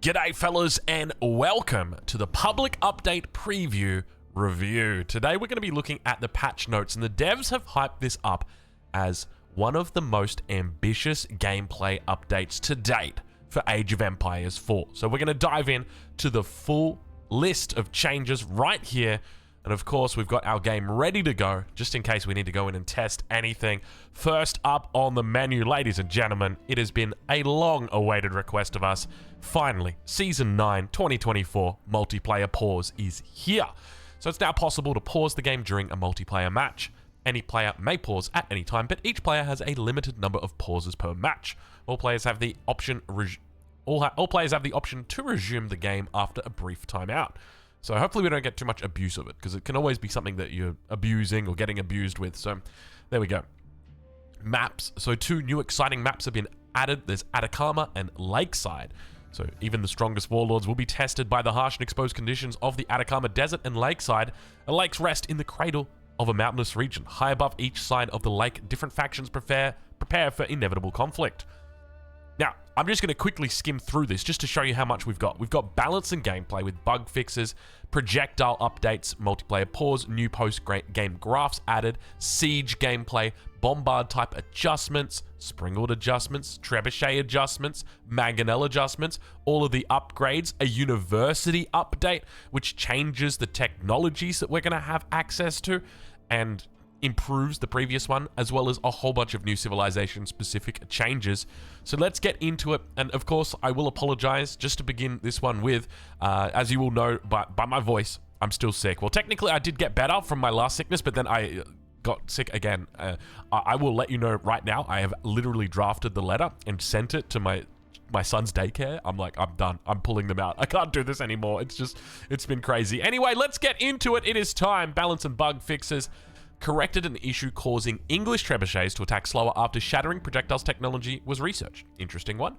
G'day fellas and welcome to the public update preview review. Today we're going to be looking at the patch notes, and the devs have hyped this up as one of the most ambitious gameplay updates to date for Age of Empires 4. So we're going to dive in to the full list of changes right here. And of course, we've got our game ready to go, just in case we need to go in and test anything. First up on the menu, ladies and gentlemen, it has been a long-awaited request of us. Finally, Season 9 2024 multiplayer pause is here. So it's now possible to pause the game during a multiplayer match. Any player may pause at any time, but each player has a limited number of pauses per match. All players have the option to resume the game after a brief timeout. So hopefully we don't get too much abuse of it, because it can always be something that you're abusing or getting abused with. So there we go. Maps. So 2 new exciting maps have been added. There's Atacama and Lakeside. So even the strongest warlords will be tested by the harsh and exposed conditions of the Atacama Desert and Lakeside. The lakes rest in the cradle of a mountainous region. High above each side of the lake, different factions prepare for inevitable conflict. Now, I'm just going to quickly skim through this just to show you how much we've got. We've got balance and gameplay with bug fixes, projectile updates, multiplayer pause, new post-game graphs added, siege gameplay, bombard type adjustments, springald adjustments, trebuchet adjustments, mangonel adjustments, all of the upgrades, a university update, which changes the technologies that we're going to have access to, and improves the previous one, as well as a whole bunch of new civilization-specific changes. So let's get into it. And of course, I will apologize just to begin this one with, as you will know by my voice, I'm still sick. Well, technically, I did get better from my last sickness, but then I got sick again. I will let you know right now, I have literally drafted the letter and sent it to my son's daycare. I'm like, I'm done. I'm pulling them out. I can't do this anymore. It's been crazy. Anyway, let's get into it. It is time. Balance and bug fixes. Corrected an issue causing English trebuchets to attack slower after shattering projectiles technology was researched. Interesting one.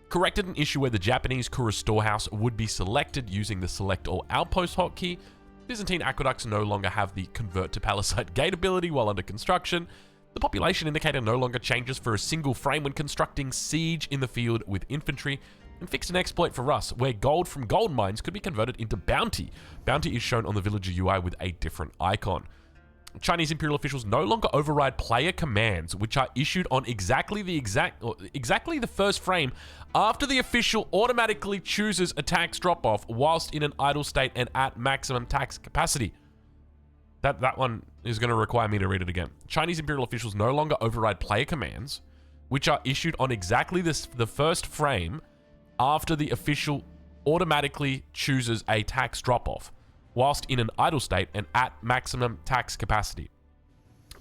Corrected an issue where the Japanese Kura storehouse would be selected using the select all outpost hotkey. Byzantine aqueducts no longer have the convert to palisade gate ability while under construction. The population indicator no longer changes for a single frame when constructing siege in the field with infantry. And fixed an exploit for Rus where gold from gold mines could be converted into bounty. Bounty is shown on the villager UI with a different icon. Chinese imperial officials no longer override player commands, which are issued on exactly the first frame after the official automatically chooses a tax drop-off whilst in an idle state and at maximum tax capacity. That one is going to require me to read it again. Chinese imperial officials no longer override player commands, which are issued on exactly the first frame after the official automatically chooses a tax drop-off whilst in an idle state and at maximum tax capacity.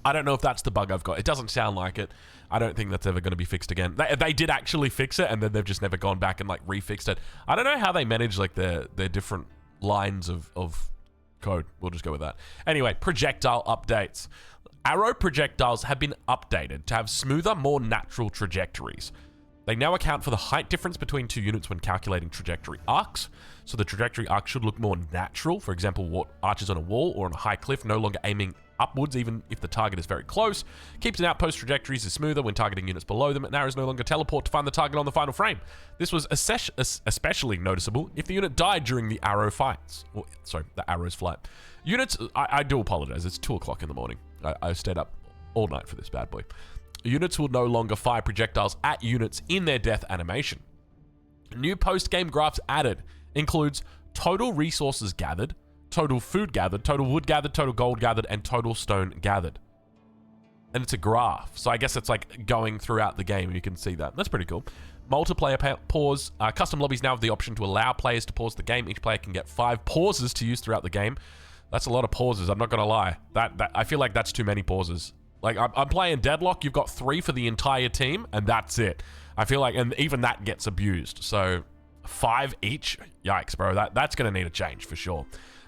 I don't know if that's the bug I've got. It doesn't sound like it. I don't think that's ever going to be fixed again. They did actually fix it, and then they've just never gone back and like refixed it. I don't know how they manage like their different lines of code. We'll just go with that. Anyway, projectile updates. Arrow projectiles have been updated to have smoother, more natural trajectories. They now account for the height difference between 2 units when calculating trajectory arcs. So the trajectory arc should look more natural. For example, archers on a wall or on a high cliff, no longer aiming upwards even if the target is very close. Keeps an outpost trajectories is smoother when targeting units below them, and arrows no longer teleport to find the target on the final frame. This was especially noticeable if the unit died during the arrow fights. Or, sorry, the arrow's flight. Units, I do apologize. It's 2 o'clock in the morning. I stayed up all night for this bad boy. Units will no longer fire projectiles at units in their death animation. New post-game graphs added includes total resources gathered, total food gathered, total wood gathered, total gold gathered, and total stone gathered. And it's a graph, so I guess it's like going throughout the game. You can see that. That's pretty cool. Multiplayer pause. Custom lobbies now have the option to allow players to pause the game. Each player can get 5 pauses to use throughout the game. That's a lot of pauses, I'm not going to lie. I feel like that's too many pauses. Like, I'm playing Deadlock, you've got 3 for the entire team, and that's it. I feel like, and even that gets abused. So, 5 each? Yikes, bro. That's going to need a change, for sure.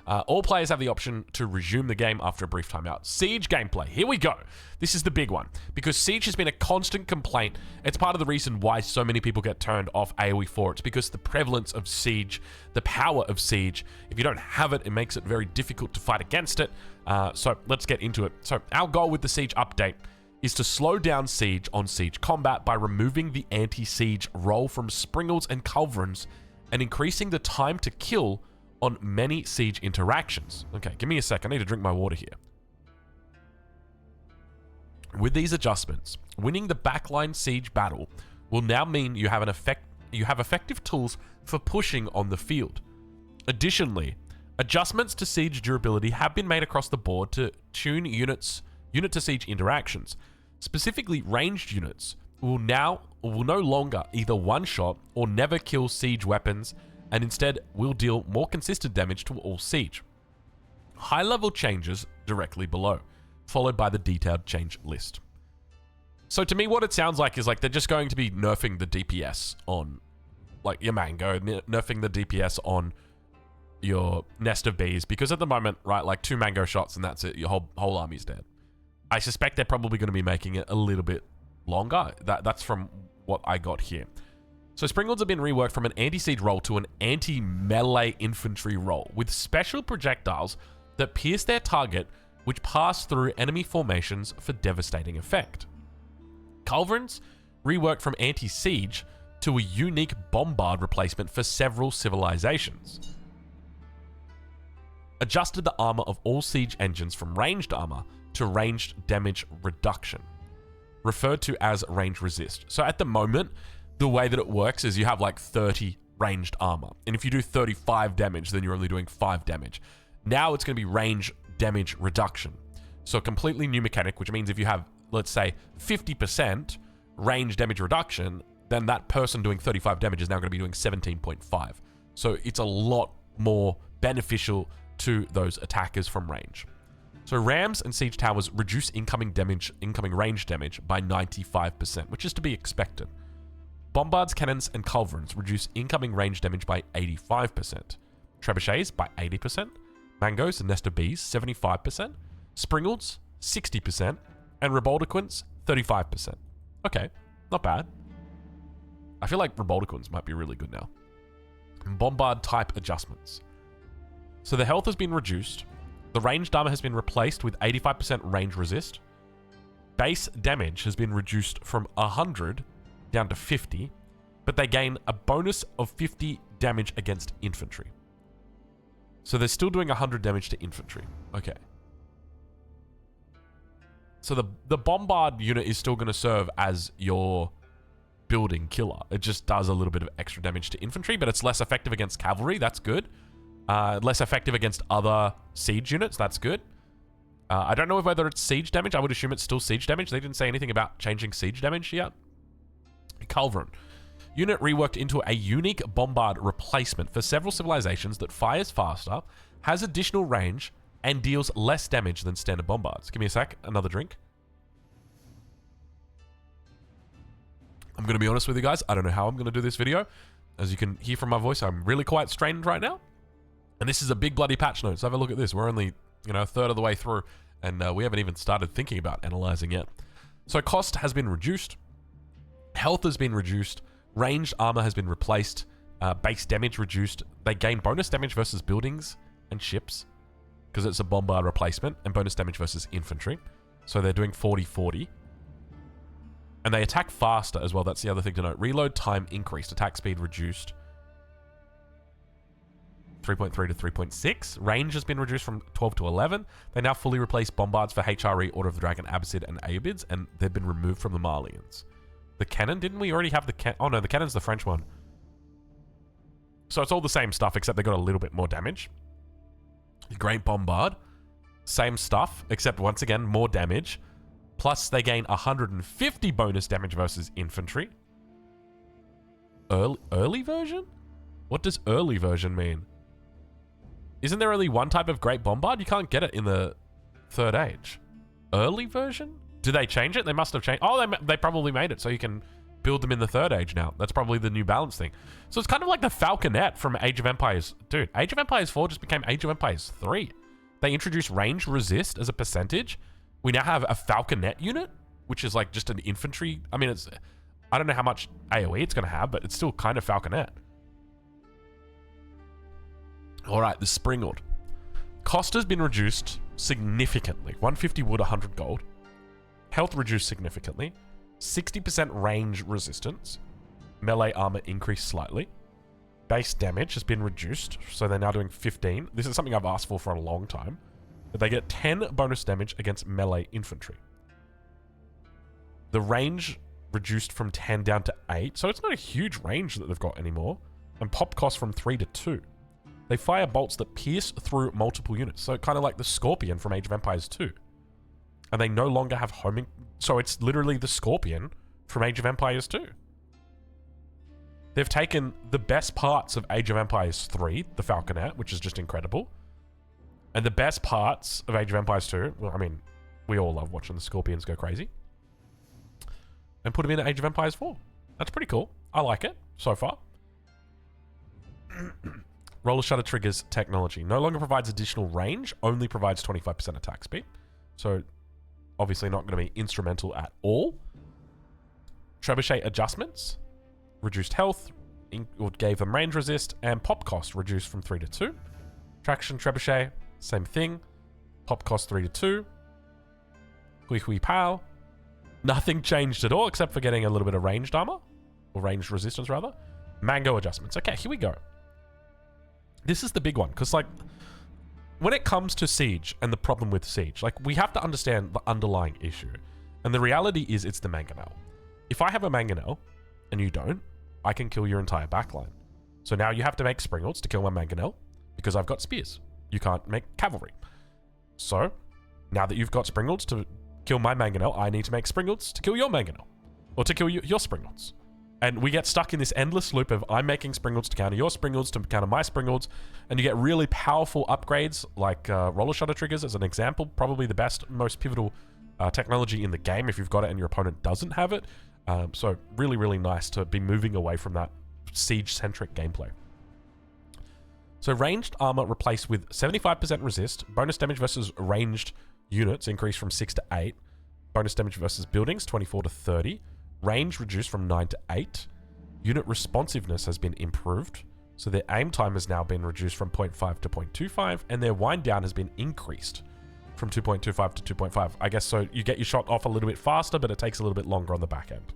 All players have the option to resume the game after a brief timeout. Siege gameplay. Here we go. This is the big one. Because Siege has been a constant complaint. It's part of the reason why so many people get turned off AoE 4. It's because the prevalence of Siege, the power of Siege, if you don't have it, it makes it very difficult to fight against it. So let's get into it. So our goal with the Siege update is to slow down Siege on Siege combat by removing the anti-Siege roll from Springalds and Culverins and increasing the time to kill on many siege interactions. Okay, give me a sec. I need to drink my water here. With these adjustments, winning the backline siege battle will now mean you have effective tools for pushing on the field. Additionally, adjustments to siege durability have been made across the board to tune unit to siege interactions. Specifically, ranged units will no longer either one-shot or never kill siege weapons, and instead will deal more consistent damage to all siege. High-level changes directly below, followed by the detailed change list. So to me, what it sounds like is like they're just going to be nerfing the DPS on like your Mango, nerfing the DPS on your Nest of Bees, because at the moment, right, like 2 Mango shots and that's it, your whole army's dead. I suspect they're probably going to be making it a little bit longer. That's from what I got here. So Springalds have been reworked from an anti-siege role to an anti-melee infantry role, with special projectiles that pierce their target, which pass through enemy formations for devastating effect. Culverins reworked from anti-siege to a unique bombard replacement for several civilizations. Adjusted the armor of all siege engines from ranged armor to ranged damage reduction, referred to as range resist. So at the moment, the way that it works is you have like 30 ranged armor, and if you do 35 damage, then you're only doing 5 damage. Now it's going to be range damage reduction. So a completely new mechanic, which means if you have, let's say, 50% range damage reduction, then that person doing 35 damage is now going to be doing 17.5. So it's a lot more beneficial to those attackers from range. So rams and siege towers reduce incoming range damage by 95%, which is to be expected. Bombards, cannons, and culverins reduce incoming range damage by 85%. Trebuchets by 80%. Mangos and Nest of Bees, 75%. Springalds, 60%. And Reboldiquins, 35%. Okay, not bad. I feel like Reboldiquins might be really good now. Bombard type adjustments. So the health has been reduced. The ranged armor has been replaced with 85% range resist. Base damage has been reduced from 100 down to 50, but they gain a bonus of 50 damage against infantry. So they're still doing 100 damage to infantry. Okay. So the bombard unit is still going to serve as your building killer. It just does a little bit of extra damage to infantry, but it's less effective against cavalry. That's good. Less effective against other siege units. That's good. I don't know whether it's siege damage. I would assume it's still siege damage. They didn't say anything about changing siege damage yet. Culverin. Unit reworked into a unique bombard replacement for several civilizations that fires faster, has additional range, and deals less damage than standard bombards. Give me a sec. Another drink. I'm going to be honest with you guys. I don't know how I'm going to do this video. As you can hear from my voice, I'm really quite strained right now. And this is a big bloody patch note. So have a look at this. We're only, a third of the way through, and we haven't even started thinking about analyzing yet. So cost has been reduced. Health has been reduced. Ranged armor has been replaced. Base damage reduced. They gain bonus damage versus buildings and ships, because it's a bombard replacement, and bonus damage versus infantry. So they're doing 40-40. And they attack faster as well. That's the other thing to note. Reload time increased. Attack speed reduced. 3.3 to 3.6. Range has been reduced from 12 to 11. They now fully replace bombards for HRE, Order of the Dragon, Abbasid, and Ayyubids, and they've been removed from the Malians. The cannon, didn't we already have the cannon? Oh no, the cannon's the French one. So it's all the same stuff, except they got a little bit more damage. Great bombard. Same stuff, except once again, more damage. Plus, they gain 150 bonus damage versus infantry. Early version? What does early version mean? Isn't there only one type of Great Bombard? You can't get it in the Third Age. Early version? Did they change it? They must have changed. Oh, they probably made it so you can build them in the Third Age now. That's probably the new balance thing. So it's kind of like the Falconet from Age of Empires. Dude, Age of Empires 4 just became Age of Empires 3. They introduced range resist as a percentage. We now have a Falconet unit, which is like just an infantry. I mean, I don't know how much AoE it's going to have, but it's still kind of Falconet. All right, the Springald. Cost has been reduced significantly. 150 wood, 100 gold. Health reduced significantly. 60% range resistance. Melee armor increased slightly. base damage has been reduced, so they're now doing 15. This is something I've asked for a long time. But they get 10 bonus damage against melee infantry. The range reduced from 10 down to 8, so it's not a huge range that they've got anymore. And pop cost from 3 to 2. They fire bolts that pierce through multiple units, so kind of like the Scorpion from Age of Empires 2. And they no longer have homing, so it's literally the Scorpion from Age of Empires 2. They've taken the best parts of Age of Empires 3, the Falconet, which is just incredible, and the best parts of Age of Empires 2, well, I mean, we all love watching the Scorpions go crazy, and put them in Age of Empires 4. That's pretty cool. I like it so far. Roller Shutter Triggers technology. No longer provides additional range, only provides 25% attack speed. So, obviously not going to be instrumental at all. Trebuchet adjustments. Reduced health, or gave them range resist, and pop cost reduced from 3 to 2. Traction Trebuchet, same thing. Pop cost 3 to 2. Hui Hui Pow. Nothing changed at all, except for getting a little bit of ranged armor. Or ranged resistance, rather. Mango adjustments. Okay, here we go. This is the big one, because, like, when it comes to Siege and the problem with Siege, like, we have to understand the underlying issue. And the reality is it's the Mangonel. If I have a Mangonel, and you don't, I can kill your entire backline. So now you have to make Springles to kill my Mangonel, because I've got spears. You can't make cavalry. So, now that you've got Springles to kill my Mangonel, I need to make Springles to kill your Mangonel. Or to kill your Springles. And we get stuck in this endless loop of I'm making Springles to counter your Springles to counter my Springles, and you get really powerful upgrades like Roller Shutter Triggers as an example, probably the best, most pivotal technology in the game if you've got it and your opponent doesn't have it. So really, really nice to be moving away from that Siege-centric gameplay. So ranged armor replaced with 75% resist, bonus damage versus ranged units increased from 6 to 8, bonus damage versus buildings 24 to 30, range reduced from 9 to 8, unit responsiveness has been improved, so their aim time has now been reduced from 0.5 to 0.25, and their wind down has been increased from 2.25 to 2.5. I guess so you get your shot off a little bit faster, but it takes a little bit longer on the back end.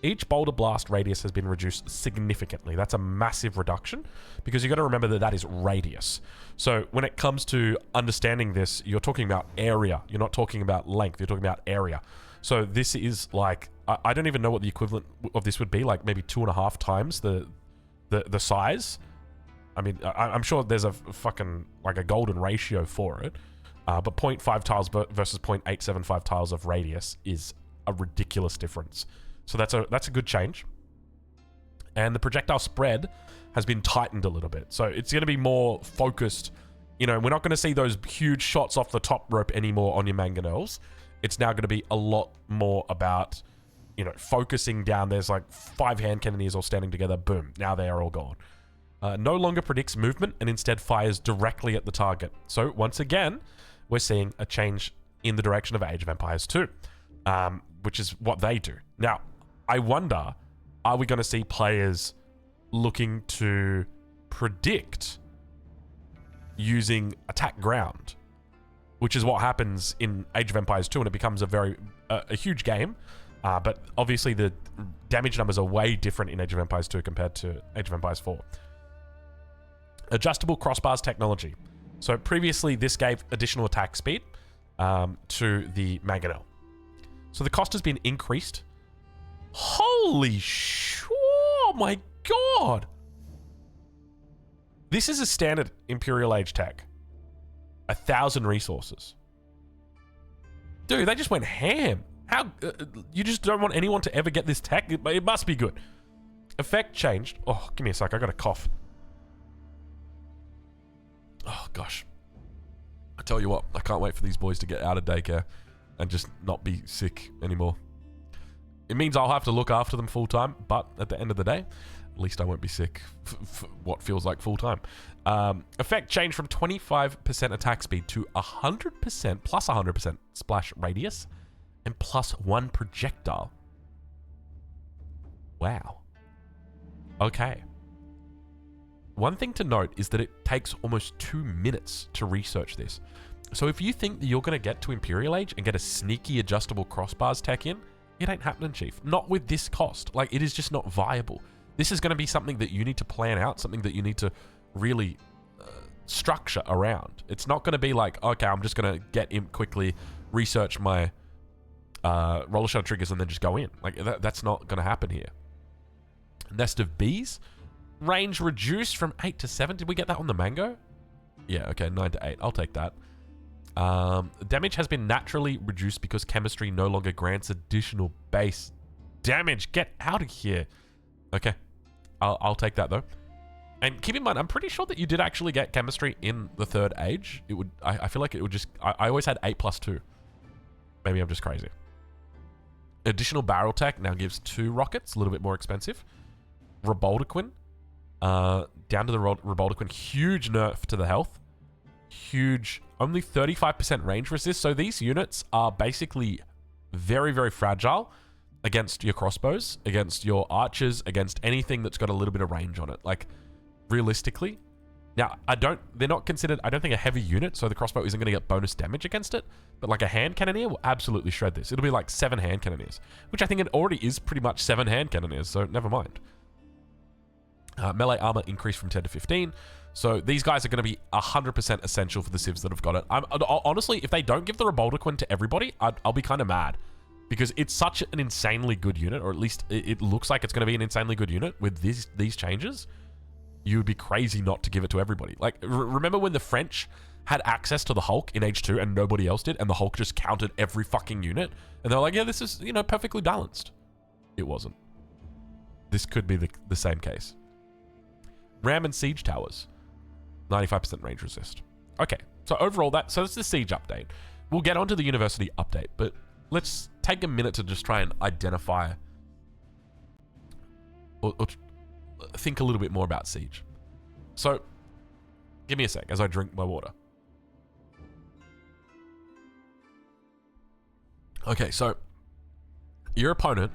Each boulder blast radius has been reduced significantly. That's a massive reduction because you got to remember that that is radius. So when it comes to understanding this, you're talking about area. You're not talking about length. You're talking about area. So this is like, I don't even know what the equivalent of this would be, like maybe 2.5 times the size. I mean, I'm sure there's a fucking, like a golden ratio for it. But 0.5 tiles versus 0.875 tiles of radius is a ridiculous difference. So that's a good change. And the projectile spread has been tightened a little bit. So it's going to be more focused. You know, we're not going to see those huge shots off the top rope anymore on your mangonels. It's now going to be a lot more about, you know, focusing down. There's like 5 hand cannoneers all standing together. Boom. Now they are all gone. No longer predicts movement and instead fires directly at the target. So once again, we're seeing a change in the direction of Age of Empires 2, which is what they do. Now, I wonder, are we going to see players looking to predict using attack ground, which is what happens in Age of Empires 2, and it becomes a huge game, but obviously the damage numbers are way different in Age of Empires 2 compared to Age of Empires 4. Adjustable crossbars technology. So previously, this gave additional attack speed to the Mangonel. So the cost has been increased. Holy oh my god! This is a standard Imperial Age tech. 1,000 resources. Dude, they just went ham. How you just don't want anyone to ever get this tech? It must be good. Effect changed. Oh, give me a sec. I got a cough. Oh, gosh. I tell you what, I can't wait for these boys to get out of daycare and just not be sick anymore. It means I'll have to look after them full time, but at the end of the day, at least I won't be sick for what feels like full time. Effect changed from 25% attack speed to 100% plus 100% splash radius and plus 1 projectile. Wow. Okay. One thing to note is that it takes almost 2 minutes to research this. So if you think that you're going to get to Imperial Age and get a sneaky adjustable crossbars tech in, it ain't happening, Chief. Not with this cost. Like, it is just not viable. This is going to be something that you need to plan out, something that you need to really structure around. It's not going to be like, okay, I'm just going to get in quickly, research my roller shutter triggers, and then just go in. Like, that's not going to happen here. Nest of Bees. Range reduced from 8 to 7. Did we get that on the mango? Yeah, okay, 9 to 8. I'll take that. Damage has been naturally reduced because chemistry no longer grants additional base damage. Get out of here. Okay, I'll take that though. And keep in mind, I'm pretty sure that you did actually get chemistry in the third age. It would, I feel like it would just, I always had 8+2. Maybe I'm just crazy. Additional barrel tech now gives 2 rockets, a little bit more expensive. Reboldequin, down to the Reboldequin, huge nerf to the health. Huge, only 35% range resist. So these units are basically very, very fragile against your crossbows, against your archers, against anything that's got a little bit of range on it. Like, realistically, now they're not considered, I don't think, a heavy unit, so the crossbow isn't going to get bonus damage against it, but like a hand cannoneer will absolutely shred this. It'll be like 7 hand cannoneers, which I think it already is pretty much 7 hand cannoneers, so never mind. Melee armor increased from 10 to 15, so these guys are going to be 100% essential for the civs that have got it. Honestly, if they don't give the Reboldequin to everybody, I'll be kind of mad, because it's such an insanely good unit, or at least it looks like it's going to be an insanely good unit with these changes. You would be crazy not to give it to everybody. Like, remember when the French had access to the Hulk in Age 2 and nobody else did, and the Hulk just counted every fucking unit? And they're like, yeah, this is, you know, perfectly balanced. It wasn't. This could be the same case. Ram and Siege Towers. 95% range resist. Okay, so overall, that's the Siege update. We'll get onto the University update, but let's take a minute to just try and identify or think a little bit more about Siege. So, give me a sec as I drink my water. Okay, so your opponent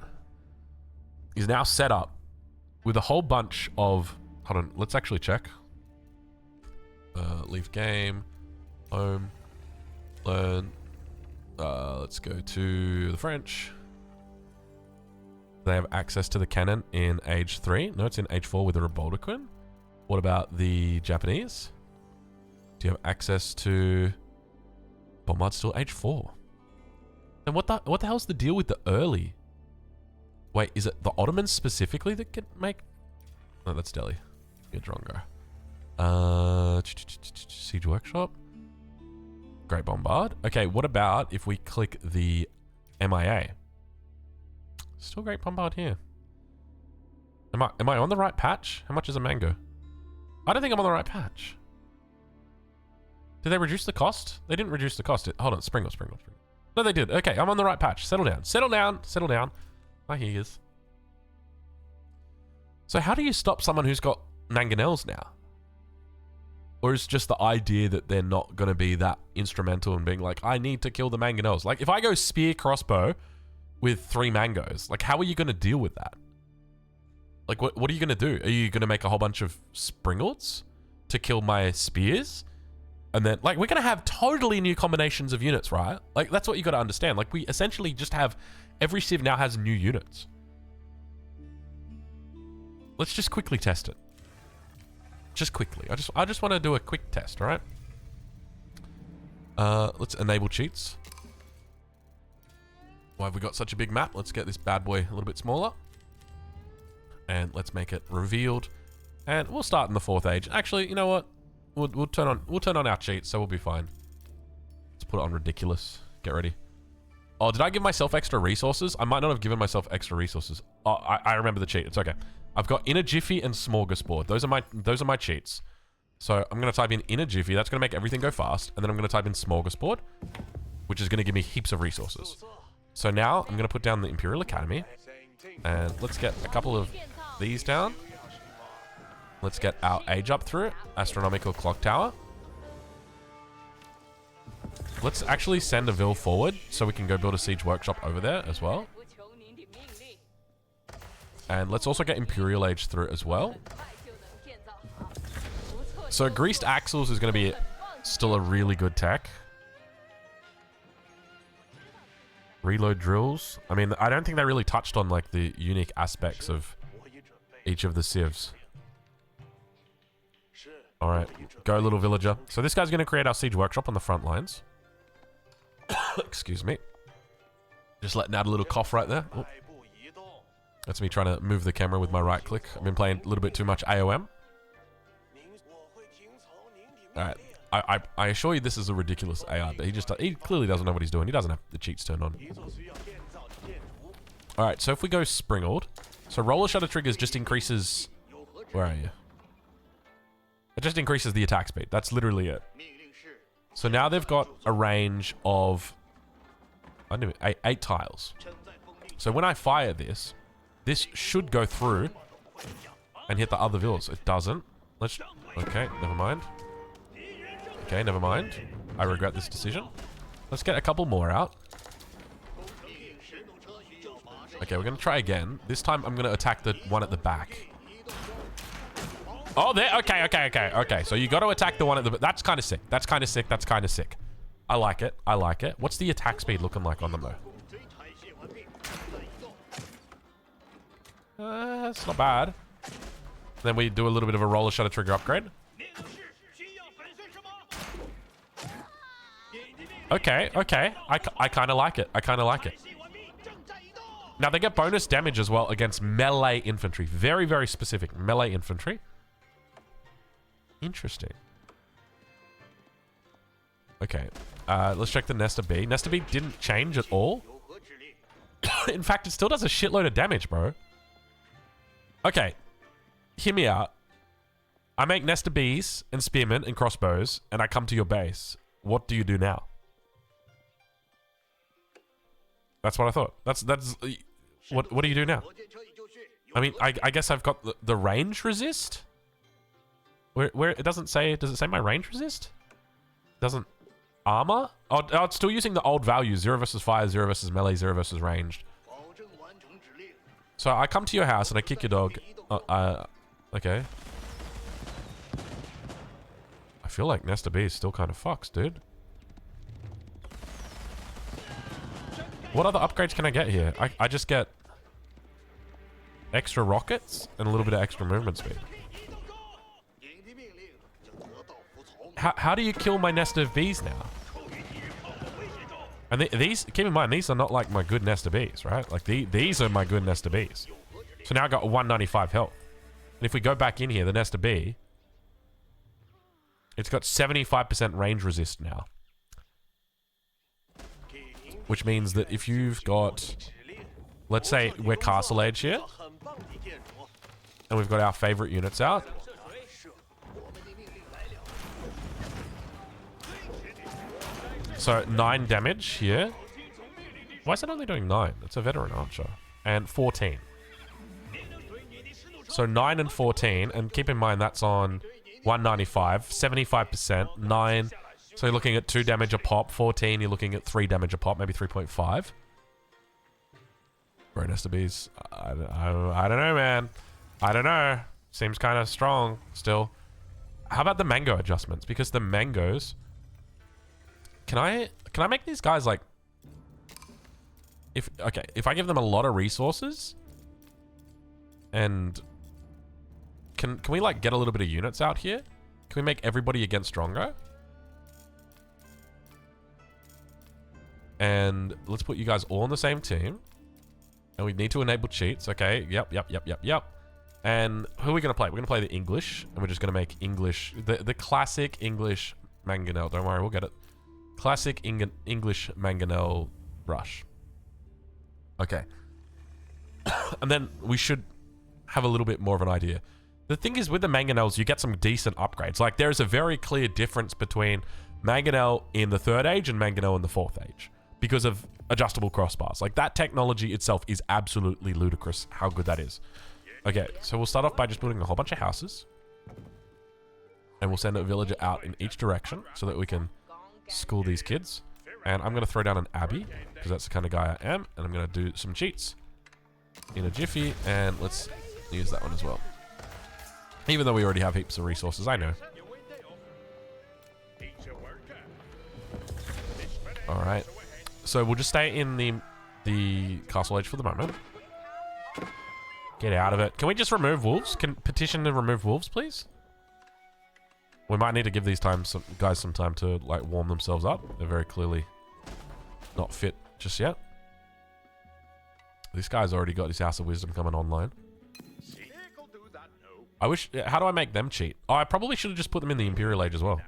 is now set up with a whole bunch of... Hold on, let's actually check. Leave game, home, learn. Let's go to the French. They have access to the cannon in Age 3. No, it's in Age 4 with the Reboldequin. What about the Japanese? Do you have access to... Bombard's still Age 4. And what the hell's the deal with the early? Wait, is it the Ottomans specifically that can make... No, that's Delhi. Get Drongo. Siege Workshop. Great Bombard. Okay, what about if we click the MIA? Still Great Bombard here. Am I on the right patch? How much is a mango? I don't think I'm on the right patch. Did they reduce the cost? They didn't reduce the cost. Hold on, Springle. No, they did. Okay, I'm on the right patch. Settle down. My ears. So how do you stop someone who's got mangonels now? Or is just the idea that they're not going to be that instrumental in being like, I need to kill the mangonels? Like, if I go spear crossbow with 3 mangoes, like, how are you going to deal with that? Like, what are you going to do? Are you going to make a whole bunch of Springalds to kill my spears? And then, like, we're going to have totally new combinations of units, right? Like, that's what you got to understand. Like, we essentially just have... Every civ now has new units. Let's just quickly test it. Just quickly. I just want to do a quick test, all right? Let's enable cheats. Why have we got such a big map? Let's get this bad boy a little bit smaller. And let's make it revealed. And we'll start in the 4th age. Actually, you know what? We'll turn on our cheats, so we'll be fine. Let's put it on ridiculous. Get ready. Oh, did I give myself extra resources? I might not have given myself extra resources. Oh, I remember the cheat. It's okay. I've got Inner Jiffy and Smorgasbord. Those are my cheats. So I'm going to type in Inner Jiffy. That's going to make everything go fast. And then I'm going to type in Smorgasbord, which is going to give me heaps of resources. So now I'm going to put down the Imperial Academy. And let's get a couple of these down. Let's get our age up through it. Astronomical Clock Tower. Let's actually send a Vil forward so we can go build a Siege Workshop over there as well. And let's also get Imperial Age through as well. So Greased Axles is going to be still a really good tech. Reload drills. I mean, I don't think they really touched on like the unique aspects of each of the civs. Alright, go little villager. So this guy's going to create our siege workshop on the front lines. Excuse me. Just letting out a little cough right there. Oh. That's me trying to move the camera with my right click. I've been playing a little bit too much AOM. Alright, I assure you this is a ridiculous AR, but he clearly doesn't know what he's doing. He doesn't have the cheats turned on. Alright, so if we go springled, so roller shutter triggers just increases... Where are you? It just increases the attack speed. That's literally it. So now they've got a range of... I don't know, 8 tiles. So when I fire this, this should go through and hit the other villas. It doesn't. Let's... Okay, never mind. Okay, never mind. I regret this decision. Let's get a couple more out. Okay, we're going to try again. This time I'm going to attack the one at the back. Oh, there. Okay. So you got to attack the one at the back. That's kind of sick. That's kind of sick. I like it. What's the attack speed looking like on them, though? It's not bad. Then we do a little bit of a roller shutter trigger upgrade. Okay. I kind of like it. Now, they get bonus damage as well against melee infantry. Very, very specific. Melee infantry. Interesting. Okay. Let's check the Nesta B. Nesta B didn't change at all. In fact, it still does a shitload of damage, bro. Okay. Hear me out. I make Nesta Bs and spearmen and crossbows, and I come to your base. What do you do now? That's what I thought. That's what do you do now? I mean, I guess I've got the range resist. Where it doesn't say. Does it say my range resist? Doesn't armor? Oh, it's still using the old values: 0 versus fire, 0 versus melee, 0 versus ranged. So I come to your house and I kick your dog. Okay. I feel like Nesta B is still kind of fucks, dude. What other upgrades can I get here? I just get extra rockets and a little bit of extra movement speed. How do you kill my nest of bees now? And these, keep in mind, these are not like my good nest of bees, right? Like these are my good nest of bees. So now I got 195 health. And if we go back in here, the nest of bee, it's got 75% range resist now. Which means that if you've got, let's say we're castle age here, and we've got our favorite units out. So 9 damage here. Why is it only doing 9? It's a veteran archer. And 14. So 9 and 14, and keep in mind that's on 195, 75%, 9. So you're looking at 2 damage a pop. 14, you're looking at 3 damage a pop, maybe 3.5. Bro, Nesta Bees. I don't know, man. I don't know. Seems kind of strong still. How about the mango adjustments? Because the mangoes... Can I make these guys like... If I give them a lot of resources... And... Can we like get a little bit of units out here? Can we make everybody again stronger? And let's put you guys all on the same team. And we need to enable cheats. Okay, yep. And who are we going to play? We're going to play the English. And we're just going to make English... The classic English mangonel. Don't worry, we'll get it. Classic English mangonel brush. Okay. And then we should have a little bit more of an idea. The thing is, with the mangonels, you get some decent upgrades. Like, there is a very clear difference between mangonel in the 3rd age and mangonel in the 4th age. Because of adjustable crossbars. Like, that technology itself is absolutely ludicrous how good that is. Okay, so we'll start off by just building a whole bunch of houses. And we'll send a villager out in each direction so that we can school these kids. And I'm going to throw down an abbey, because that's the kind of guy I am. And I'm going to do some cheats in a jiffy. And let's use that one as well. Even though we already have heaps of resources, I know. Alright. So we'll just stay in the castle age for the moment. Get out of it. Can we just remove wolves? Can petition to remove wolves, please? We might need to give these guys some time to like warm themselves up. They're very clearly not fit just yet. This guy's already got his House of Wisdom coming online. I wish... How do I make them cheat? Oh, I probably should have just put them in the Imperial Age as well.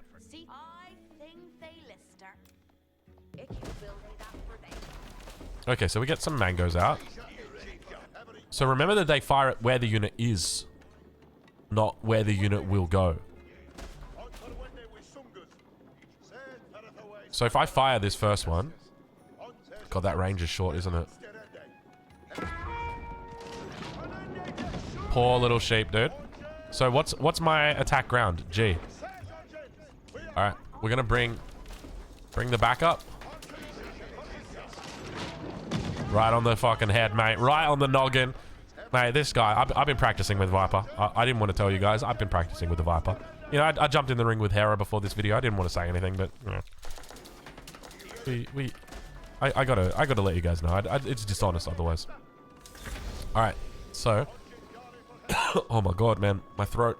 Okay, so we get some mangoes out. So remember that they fire at where the unit is, not where the unit will go. So if I fire this first one... God, that range is short, isn't it? Poor little sheep, dude. So what's my attack ground? G. Alright, we're gonna bring the backup. Right on the fucking head, mate. Right on the noggin. Mate, this guy, I've been practicing with Viper. I didn't want to tell you guys, I've been practicing with the Viper. You know, I jumped in the ring with Hera before this video. I didn't want to say anything, but, you know. I gotta let you guys know. It's dishonest otherwise. Alright, so... Oh my god, man. My throat.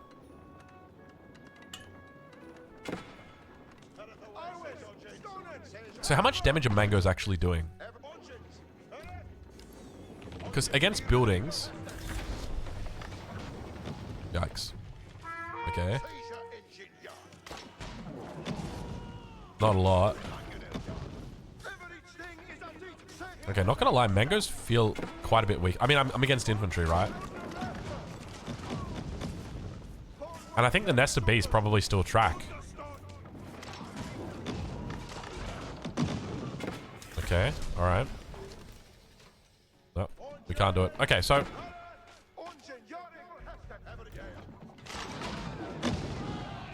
So how much damage are mangoes actually doing? Because against buildings... Yikes. Okay. Not a lot. Okay, not gonna lie, mangoes feel quite a bit weak. I mean, I'm against infantry, right? And I think the Nest of Bees probably still track. Okay, alright. No, we can't do it. Okay, so...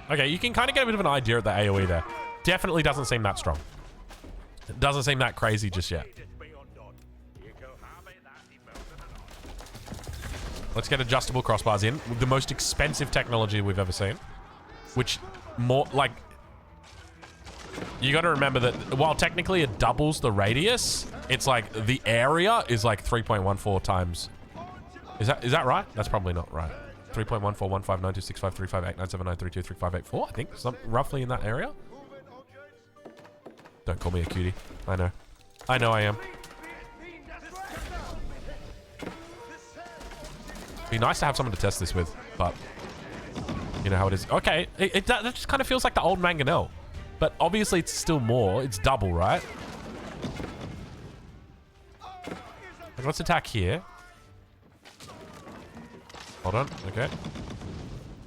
Okay, you can kind of get a bit of an idea at the AoE there. Definitely doesn't seem that strong. It doesn't seem that crazy just yet. Let's get adjustable crossbars in. The most expensive technology we've ever seen. Which, more, like... You gotta remember that while technically it doubles the radius, it's like, the area is like 3.14 times. Is that right? That's probably not right. 3.14159265358979323584, I think. Roughly in that area. Don't call me a cutie. I know. I know I am. Be nice to have someone to test this with, but you know how it is. Okay, that just kind of feels like the old Mangonel, but obviously it's still more. It's double, right? Okay, let's attack here. Hold on. Okay.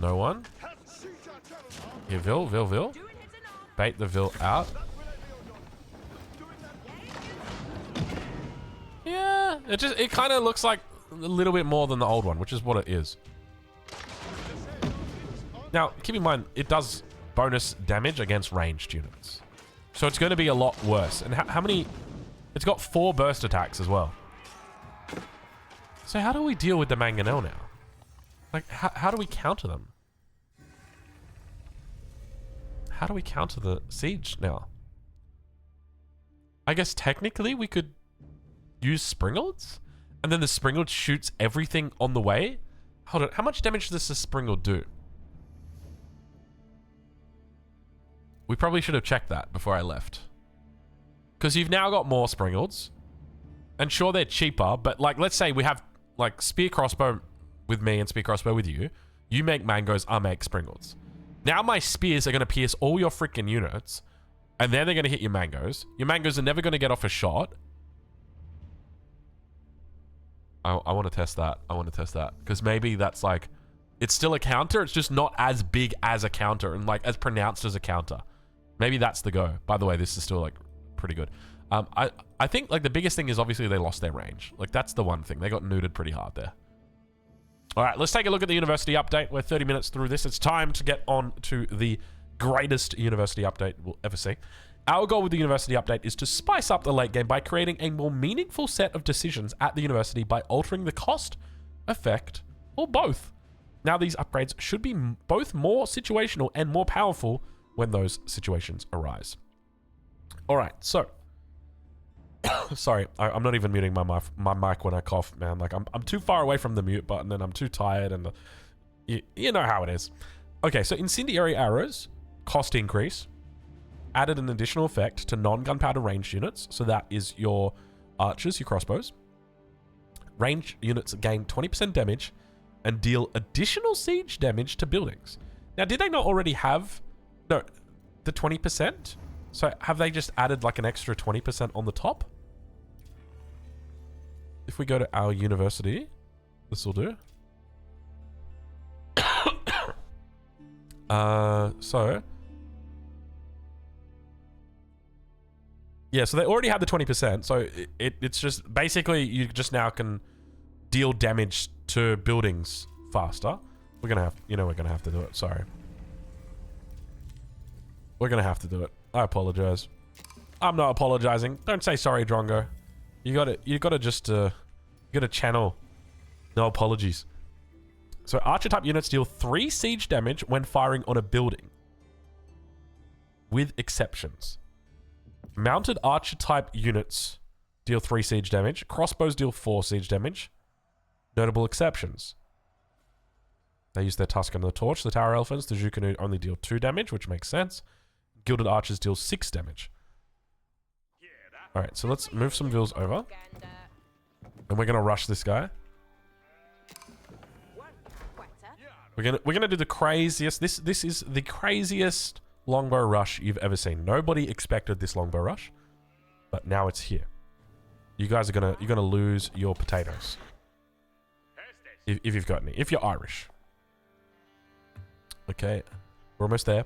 No one. Here, Vil. Bait the Vil out. Yeah, it kind of looks like a little bit more than the old one, which is what it is. Now, keep in mind, it does bonus damage against ranged units. So it's going to be a lot worse. And how many... It's got 4 burst attacks as well. So how do we deal with the Mangonel now? Like, how do we counter them? How do we counter the siege now? I guess technically we could use Springalds? And then the Springald shoots everything on the way? Hold on, how much damage does the Springald do? We probably should have checked that before I left. Because you've now got more Springalds. And sure, they're cheaper, but like, let's say we have like Spear Crossbow with me and Spear Crossbow with you. You make mangoes, I make Springalds. Now my spears are going to pierce all your freaking units. And then they're going to hit your mangoes. Your mangoes are never going to get off a shot. I want to test that. I want to test that. Because maybe that's like... It's still a counter. It's just not as big as a counter. And like as pronounced as a counter. Maybe that's the go. By the way, this is still like pretty good. I think like the biggest thing is obviously they lost their range. Like that's the one thing. They got neutered pretty hard there. Alright, let's take a look at the university update. We're 30 minutes through this. It's time to get on to the greatest university update we'll ever see. Our goal with the university update is to spice up the late game by creating a more meaningful set of decisions at the university by altering the cost, effect, or both. Now these upgrades should be both more situational and more powerful when those situations arise. Alright, so Sorry, I'm not even muting my mic when I cough, man. Like, I'm too far away from the mute button, and I'm too tired, and you know how it is. Okay, so incendiary arrows, cost increase, added an additional effect to non-gunpowder ranged units. So that is your archers, your crossbows. Range units gain 20% damage and deal additional siege damage to buildings. Now, did they not already have the 20%? So have they just added like an extra 20% on the top? If we go to our university, this will do. So yeah, so they already had the 20%. So it's just basically you just now can deal damage to buildings faster. We're gonna have, we're gonna have to do it. Sorry, we're gonna have to do it. I apologize. I'm not apologizing. Don't say sorry, Drongo. You gotta just you gotta channel no apologies. So archer type units deal 3 siege damage when firing on a building, with exceptions. Mounted archer type units deal 3 siege damage. Crossbows deal 4 siege damage. Notable exceptions. They use their tusk and the torch. The tower elephants, the Jukunu only deal 2 damage, which makes sense. Gilded archers deal 6 damage. Alright, so let's move some vills over. And we're gonna rush this guy. We're gonna do the craziest. This is the craziest longbow rush you've ever seen. Nobody expected this longbow rush, but now it's here. You guys are you're gonna lose your potatoes if you've got any. If you're Irish. Okay, we're almost there.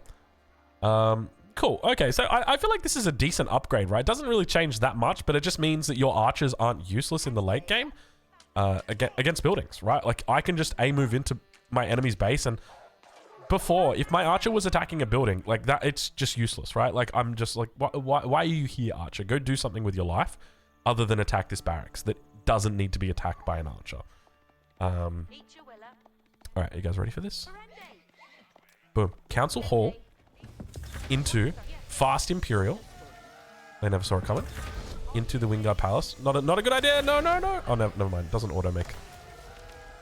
Cool. Okay, so I feel like this is a decent upgrade, right? It doesn't really change that much, but it just means that your archers aren't useless in the late game against buildings, right? Like, I can just move into my enemy's base, and before, if my archer was attacking a building, like that, it's just useless, right? Like, I'm just like, why are you here, archer? Go do something with your life other than attack this barracks that doesn't need to be attacked by an archer. All right, you guys ready for this? Boom. Council Hall into Fast Imperial. They never saw it coming. Into the Wingard Palace. Not a good idea. No. Oh, no, never mind. Doesn't auto make.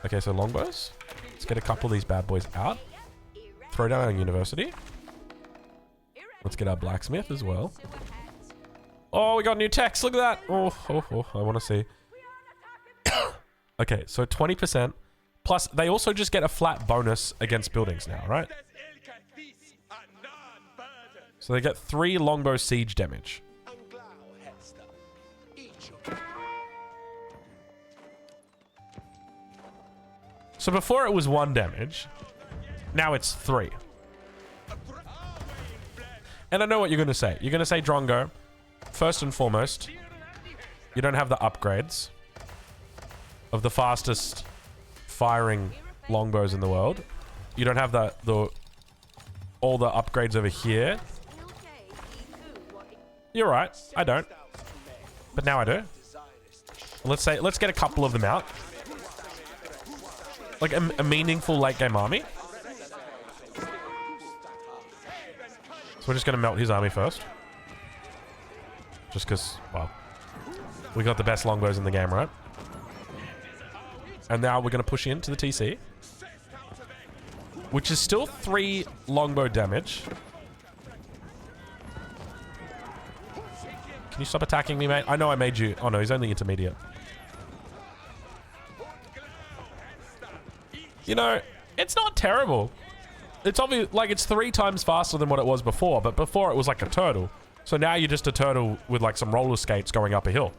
Okay, so longbows. Let's get a couple of these bad boys out. Throw down our university. Let's get our blacksmith as well. Oh, we got new text. Look at that. Oh, I want to see. Okay, so 20%. Plus, they also just get a flat bonus against buildings now, right? So they get 3 longbow siege damage. So before it was 1 damage. Now it's 3. And I know what you're going to say. You're going to say, Drongo, first and foremost, you don't have the upgrades of the fastest firing longbows in the world. You don't have all the upgrades over here. You're right. I don't. But now I do. Let's get a couple of them out. Like a meaningful late game army. So we're just going to melt his army first. Just because, well, we got the best longbows in the game, right? And now we're going to push into the TC. Which is still 3 longbow damage. Can you stop attacking me, mate? I know I made you. Oh no, he's only intermediate. You know, it's not terrible. It's obvious, like, it's 3 times faster than what it was before, but before it was like a turtle. So now you're just a turtle with like some roller skates going up a hill.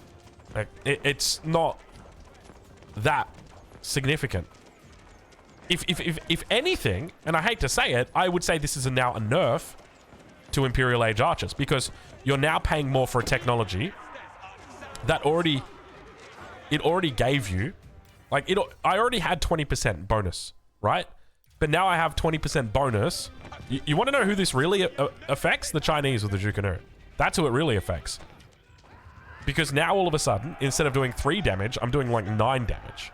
Like, it's not that significant. If anything, and I hate to say it, I would say this is now a nerf to Imperial Age archers, because you're now paying more for a technology that already gave you, like, I already had 20% bonus, right? But now I have 20% bonus. You want to know who this really affects? The Chinese with the Jukunu. That's who it really affects. Because now all of a sudden, instead of doing 3 damage, I'm doing like 9 damage.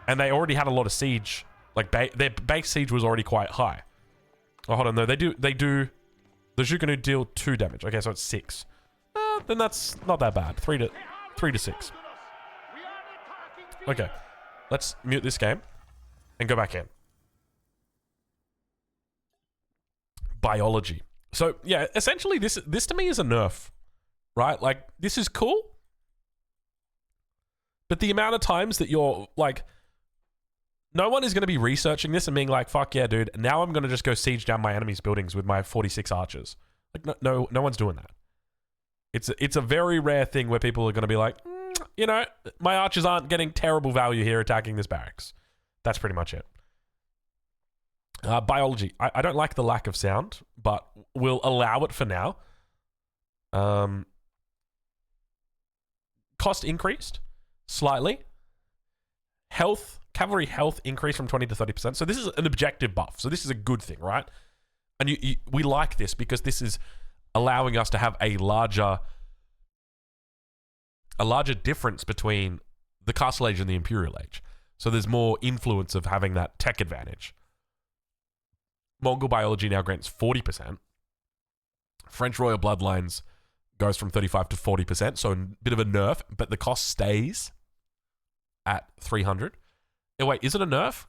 And they already had a lot of siege. Like, their base siege was already quite high. Oh, hold on, no, they do, the Jukunu deal 2 damage. Okay, so it's 6. then that's not that bad. 3 to 6. Okay, let's mute this game and go back in. Biology. So yeah, essentially this to me is a nerf, right? Like, this is cool, but the amount of times that you're like, no one is going to be researching this and being like, fuck yeah, dude, now I'm going to just go siege down my enemy's buildings with my 46 archers. Like, no one's doing that. It's a very rare thing where people are going to be like, you know, my archers aren't getting terrible value here attacking this barracks. That's pretty much it. Biology. I don't like the lack of sound, but we'll allow it for now. Cost increased slightly. Health, cavalry health increased from 20 to 30%. So this is an objective buff. So this is a good thing, right? And we like this because this is allowing us to have a larger difference between the Castle Age and the Imperial Age. So there's more influence of having that tech advantage. Mongol biology now grants 40%. French royal bloodlines goes from 35 to 40%, so a bit of a nerf, but the cost stays at 300. Oh, wait, is it a nerf?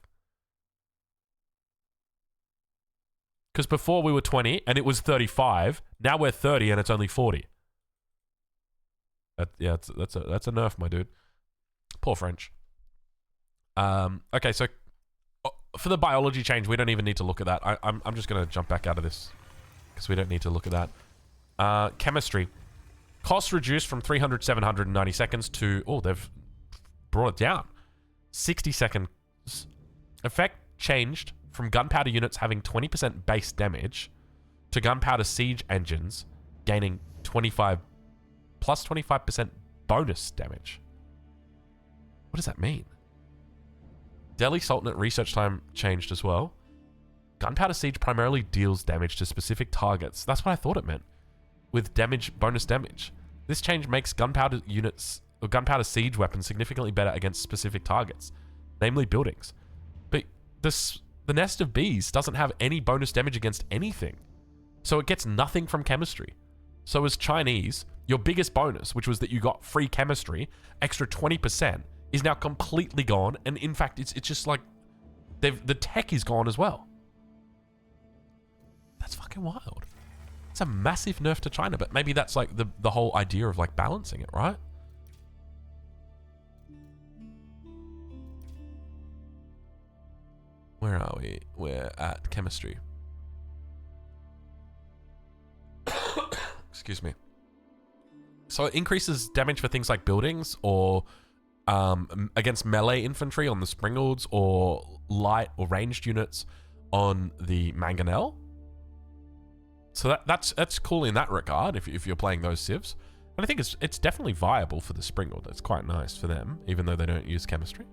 Because before we were 20 and it was 35. Now we're 30 and it's only 40. That's a nerf, my dude. Poor French. Okay, so for the biology change, we don't even need to look at that. I'm just going to jump back out of this because we don't need to look at that. Chemistry. Cost reduced from 300, 790 seconds to... Oh, they've brought it down. 60 seconds. Effect changed from gunpowder units having 20% base damage to gunpowder siege engines gaining 25 plus 25% bonus damage. What does that mean? Delhi Sultanate research time changed as well. Gunpowder siege primarily deals damage to specific targets. That's what I thought it meant. With damage, bonus damage. This change makes gunpowder units or gunpowder siege weapons significantly better against specific targets, namely buildings. But the Nest of Bees doesn't have any bonus damage against anything. So it gets nothing from chemistry. So as Chinese, your biggest bonus, which was that you got free chemistry, extra 20%, is now completely gone. And in fact, it's just like the tech is gone as well. That's fucking wild. It's a massive nerf to China, but maybe that's like the whole idea of like balancing it, right? Where are we? We're at chemistry. Excuse me. So it increases damage for things like buildings or against melee infantry on the Springalds or light or ranged units on the Mangonel. So that's cool in that regard if you're playing those civs. And I think it's definitely viable for the Springald. It's quite nice for them, even though they don't use chemistry.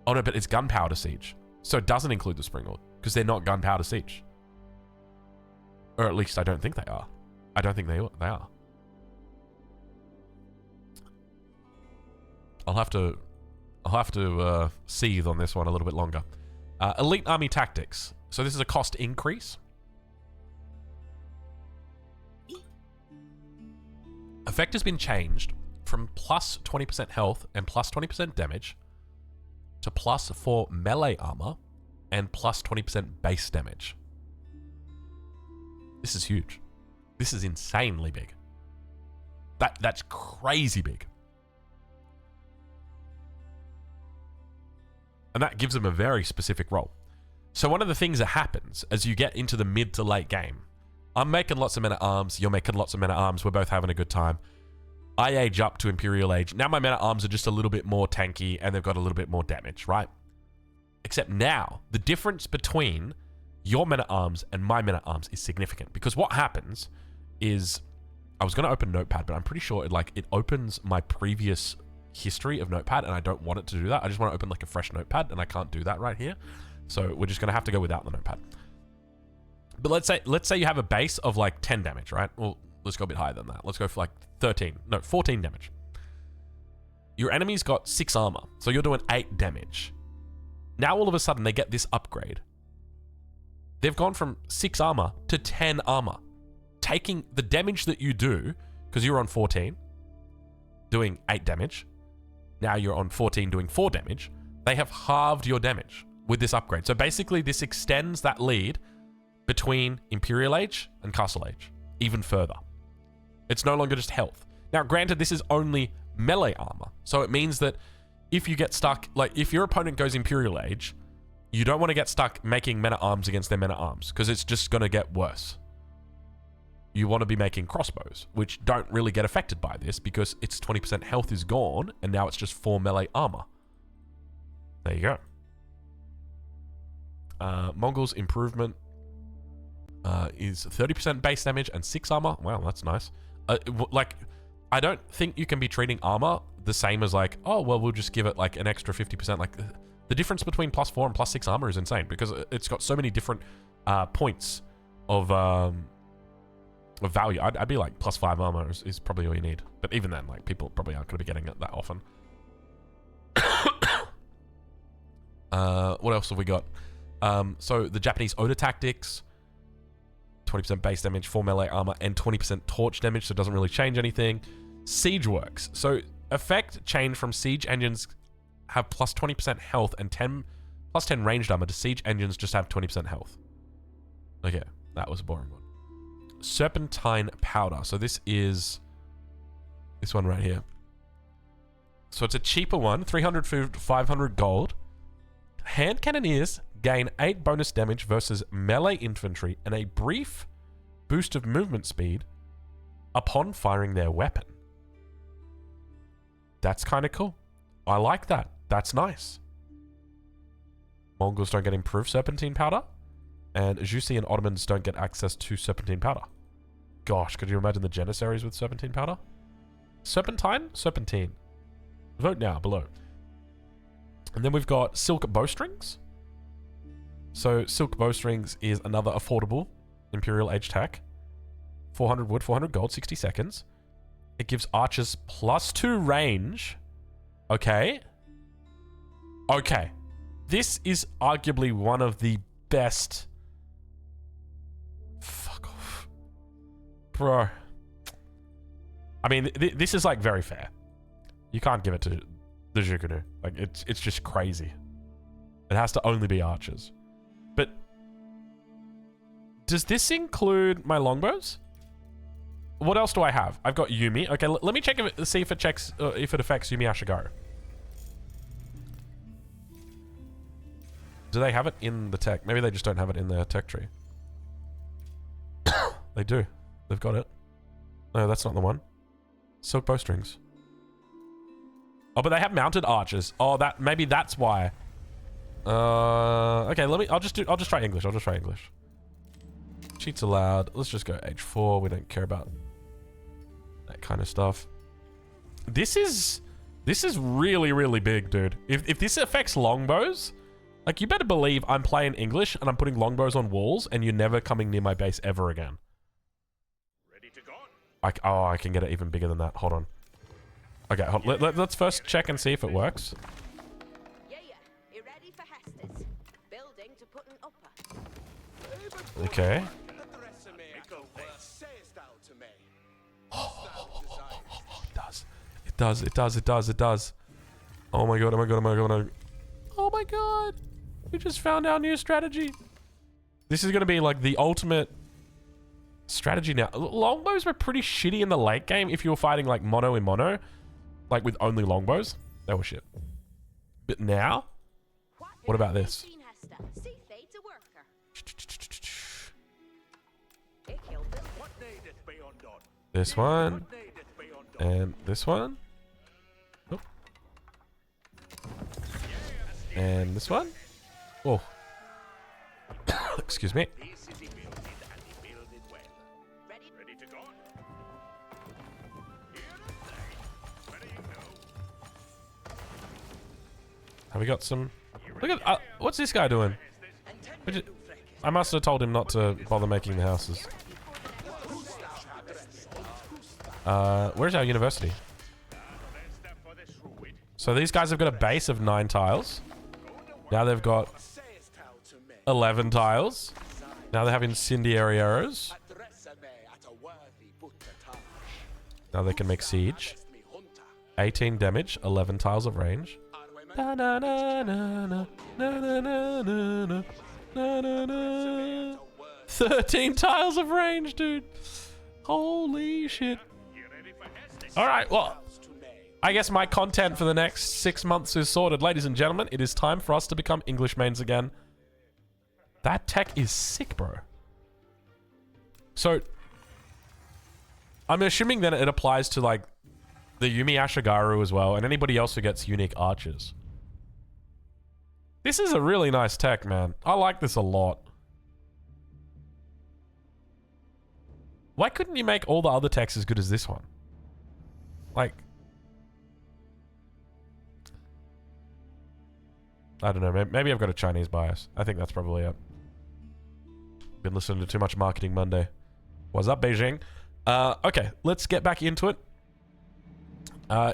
Oh no, but it's gunpowder siege. So it doesn't include the Springald because they're not gunpowder siege. Or at least I don't think they are. I don't think they are. I'll have to seethe on this one a little bit longer. Elite army tactics. So this is a cost increase. Effect has been changed from plus 20% health and plus 20% damage to plus 4 melee armor and plus 20% base damage. This is huge. This is insanely big. That's crazy big. And that gives them a very specific role. So one of the things that happens as you get into the mid to late game, I'm making lots of men-at-arms, you're making lots of men-at-arms, we're both having a good time. I age up to Imperial Age. Now my men-at-arms are just a little bit more tanky and they've got a little bit more damage, right? Except now, the difference between your men-at-arms and my men-at-arms is significant. Because what happens is, I was going to open Notepad, but I'm pretty sure it opens my previous history of Notepad and I don't want it to do that. I just want to open like a fresh Notepad and I can't do that right here. So we're just going to have to go without the Notepad. But let's say you have a base of like 10 damage, right? Well, let's go a bit higher than that. Let's go for like 14 damage. Your enemy's got 6 armor, so you're doing 8 damage. Now all of a sudden they get this upgrade. They've gone from 6 armor to 10 armor, taking the damage that you do, because you were on 14 doing 8 damage. Now you're on 14 doing 4 damage. They have halved your damage with this upgrade. So basically this extends that lead between Imperial Age and Castle Age even further. It's no longer just health. Now, granted, this is only melee armor. So it means that if you get stuck, like if your opponent goes Imperial Age, you don't want to get stuck making men at arms against their men at arms because it's just going to get worse. You want to be making crossbows, which don't really get affected by this because its 20% health is gone and now it's just 4 melee armor. There you go. Mongols improvement is 30% base damage and 6 armor. Wow, that's nice. Like, I don't think you can be treating armor the same as like, oh, well, we'll just give it like an extra 50%. Like, the difference between +4 and +6 armor is insane because it's got so many different points of value. I'd be like +5 armor is probably all you need. But even then, like, people probably aren't going to be getting it that often. What else have we got? So the Japanese Oda tactics, 20% base damage, 4 melee armor, and 20% torch damage, so it doesn't really change anything. Siege works. So effect change from siege engines have plus 20% health and plus 10 ranged armor to siege engines just have 20% health. Okay, that was a boring one. Serpentine powder. So this is this one right here. So it's a cheaper one, 300 food, 500 gold. Hand cannoneers gain 8 bonus damage versus melee infantry and a brief boost of movement speed upon firing their weapon. That's kind of cool. I like that. That's nice. Mongols don't get improved serpentine powder, and Jussi and Ottomans don't get access to serpentine powder. Gosh, could you imagine the Janissaries with serpentine powder? Serpentine? Serpentine. Vote now, below. And then we've got silk bowstrings. So silk bowstrings is another affordable Imperial Age tech. 400 wood, 400 gold, 60 seconds. It gives archers +2 range. Okay. Okay. This is arguably one of the best... Fuck off. Bro. I mean, this is like very fair. You can't give it to the Zhukunu. Like, it's just crazy. It has to only be archers. But does this include my longbows? What else do I have? I've got Yumi. Okay, let me check see if it checks if it affects Yumi Ashigaru. Do they have it in the tech? Maybe they just don't have it in their tech tree. They do. They've got it. No, that's not the one. Silk bowstrings. Oh, but they have mounted archers. Oh, maybe that's why. Okay, I'll just try English. I'll just try English. Cheats allowed. Let's just go age 4. We don't care about that kind of stuff. This is really, really big, dude. If this affects longbows, like, you better believe I'm playing English and I'm putting longbows on walls and you're never coming near my base ever again. Ready to go? Oh, I can get it even bigger than that. Hold on. Okay, let's first check and see if it works. Okay. It does. Oh my god, oh my god, oh my god. Oh my god. We just found our new strategy. This is going to be like the ultimate strategy now. Longbows were pretty shitty in the late game if you were fighting like mono in mono. Like with only longbows. They were shit. But now, what about this? This one. And this one. Oh. And this one. Oh. Excuse me. Have we got some... Look at... what's this guy doing? I must have told him not to bother making the houses. Where's our university? So these guys have got a base of 9 tiles. Now they've got 11 tiles. Now they have incendiary arrows. Now they can make siege. 18 damage, 11 tiles of range. 13 tiles of range, dude. Holy shit. Alright, well, I guess my content for the next 6 months is sorted. Ladies and gentlemen, it is time for us to become English mains again. That tech is sick, bro. So, I'm assuming that it applies to, like, the Yumi Ashigaru as well, and anybody else who gets unique archers. This is a really nice tech, man. I like this a lot. Why couldn't you make all the other techs as good as this one? Like... I don't know, maybe I've got a Chinese bias. I think that's probably it. Been listening to too much Marketing Monday. What's up, Beijing? Okay, let's get back into it.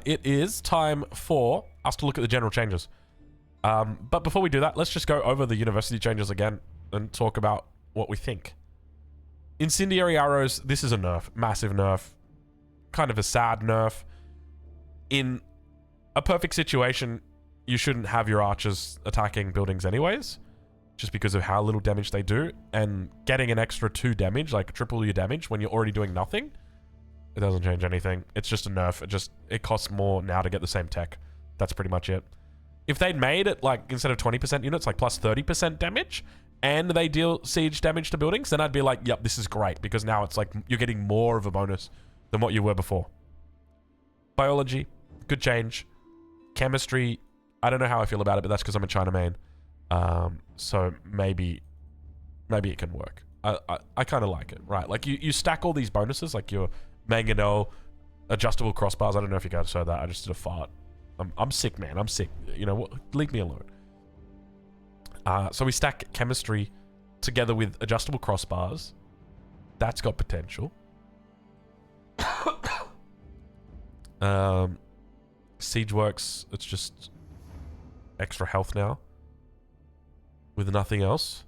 It is time for us to look at the general changes. But before we do that, let's just go over the university changes again and talk about what we think. Incendiary arrows, this is a nerf. Massive nerf. Kind of a sad nerf. In a perfect situation, you shouldn't have your archers attacking buildings anyways, just because of how little damage they do, and getting an extra 2 damage, like triple your damage when you're already doing nothing, it doesn't change anything. It's just a nerf. It costs more now to get the same tech. That's pretty much it. If they'd made it, like, instead of 20% units, like plus 30% damage, and they deal siege damage to buildings, then I'd be like, yep, this is great, because now it's like you're getting more of a bonus than what you were before. Biology, good change. Chemistry, I don't know how I feel about it, but that's because I'm a China main. So maybe it can work. I kind of like it, right? Like you stack all these bonuses, like your mangonel, adjustable crossbars. I don't know if you guys heard that. I just did a fart. I'm sick, man. I'm sick. You know what? Leave me alone. So we stack chemistry together with adjustable crossbars. That's got potential. Siege works. It's just extra health now with nothing else.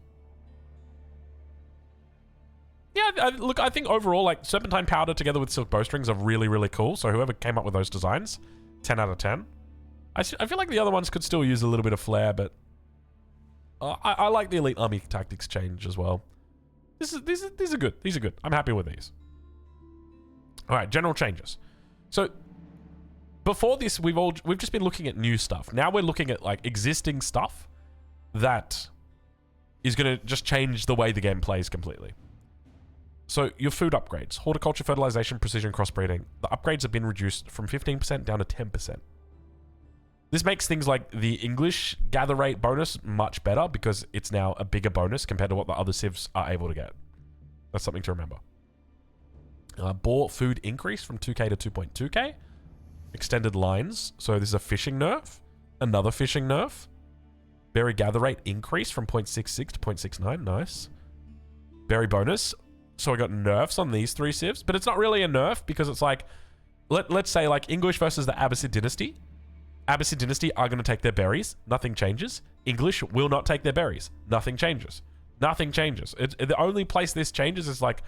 Yeah, look, I think overall, like, Serpentine Powder together with Silk Bowstrings are really, really cool. So whoever came up with those designs, 10 out of 10. I feel like the other ones could still use a little bit of flair, but I like the Elite Army Tactics change as well. These are good. These are good. I'm happy with these. All right, general changes. So before this, we've just been looking at new stuff. Now we're looking at, like, existing stuff that is going to just change the way the game plays completely. So your food upgrades, horticulture, fertilization, precision crossbreeding. The upgrades have been reduced from 15% down to 10%. This makes things like the English gather rate bonus much better because it's now a bigger bonus compared to what the other civs are able to get. That's something to remember. Boar food increase from 2k to 2.2k. Extended lines. So this is a fishing nerf. Another fishing nerf. Berry gather rate increase from 0.66 to 0.69. Nice. Berry bonus. So I got nerfs on these 3 civs, but it's not really a nerf because it's like, let's say like English versus the Abbasid dynasty. Abbasid dynasty are going to take their berries. Nothing changes. English will not take their berries. Nothing changes. Nothing changes. The only place this changes is like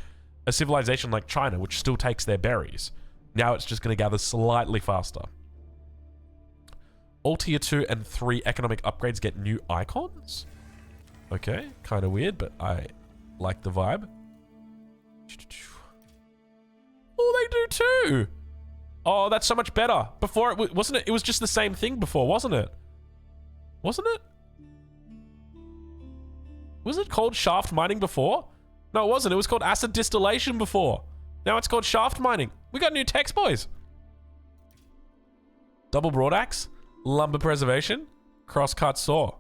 a civilization like China, which still takes their berries. Now it's just going to gather slightly faster. All tier 2 and 3 economic upgrades get new icons. Okay, kind of weird, but I like the vibe. Oh, they do too. Oh, that's so much better. Before it wasn't it? It was just the same thing before, wasn't it? Wasn't it? Was it called shaft mining before? No, it wasn't. It was called acid distillation before. Now it's called shaft mining. We got new text, boys. Double broadaxe, lumber preservation, crosscut saw.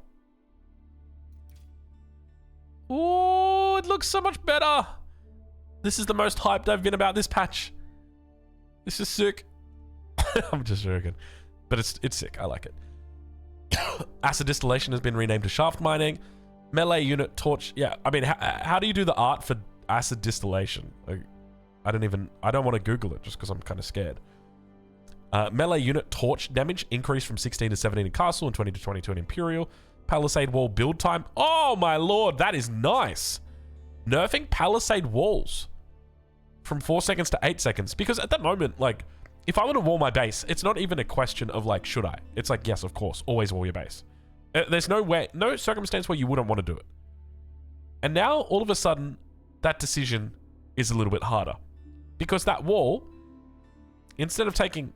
Oh, it looks so much better. This is the most hyped I've been about this patch. This is sick. I'm just joking. But it's sick. I like it. Acid distillation has been renamed to shaft mining. Melee unit torch. Yeah, I mean, how do you do the art for acid distillation? Like, I don't want to Google it just because I'm kind of scared. Melee unit torch damage increased from 16 to 17 in Castle and 20 to 22 in Imperial. Palisade wall build time. Oh my lord, that is nice. Nerfing palisade walls from 4 seconds to 8 seconds. Because at that moment, like, if I want to wall my base, it's not even a question of, like, should I? It's like, yes, of course, always wall your base. There's no way, no circumstance where you wouldn't want to do it. And now, all of a sudden, that decision is a little bit harder. Because that wall, instead of taking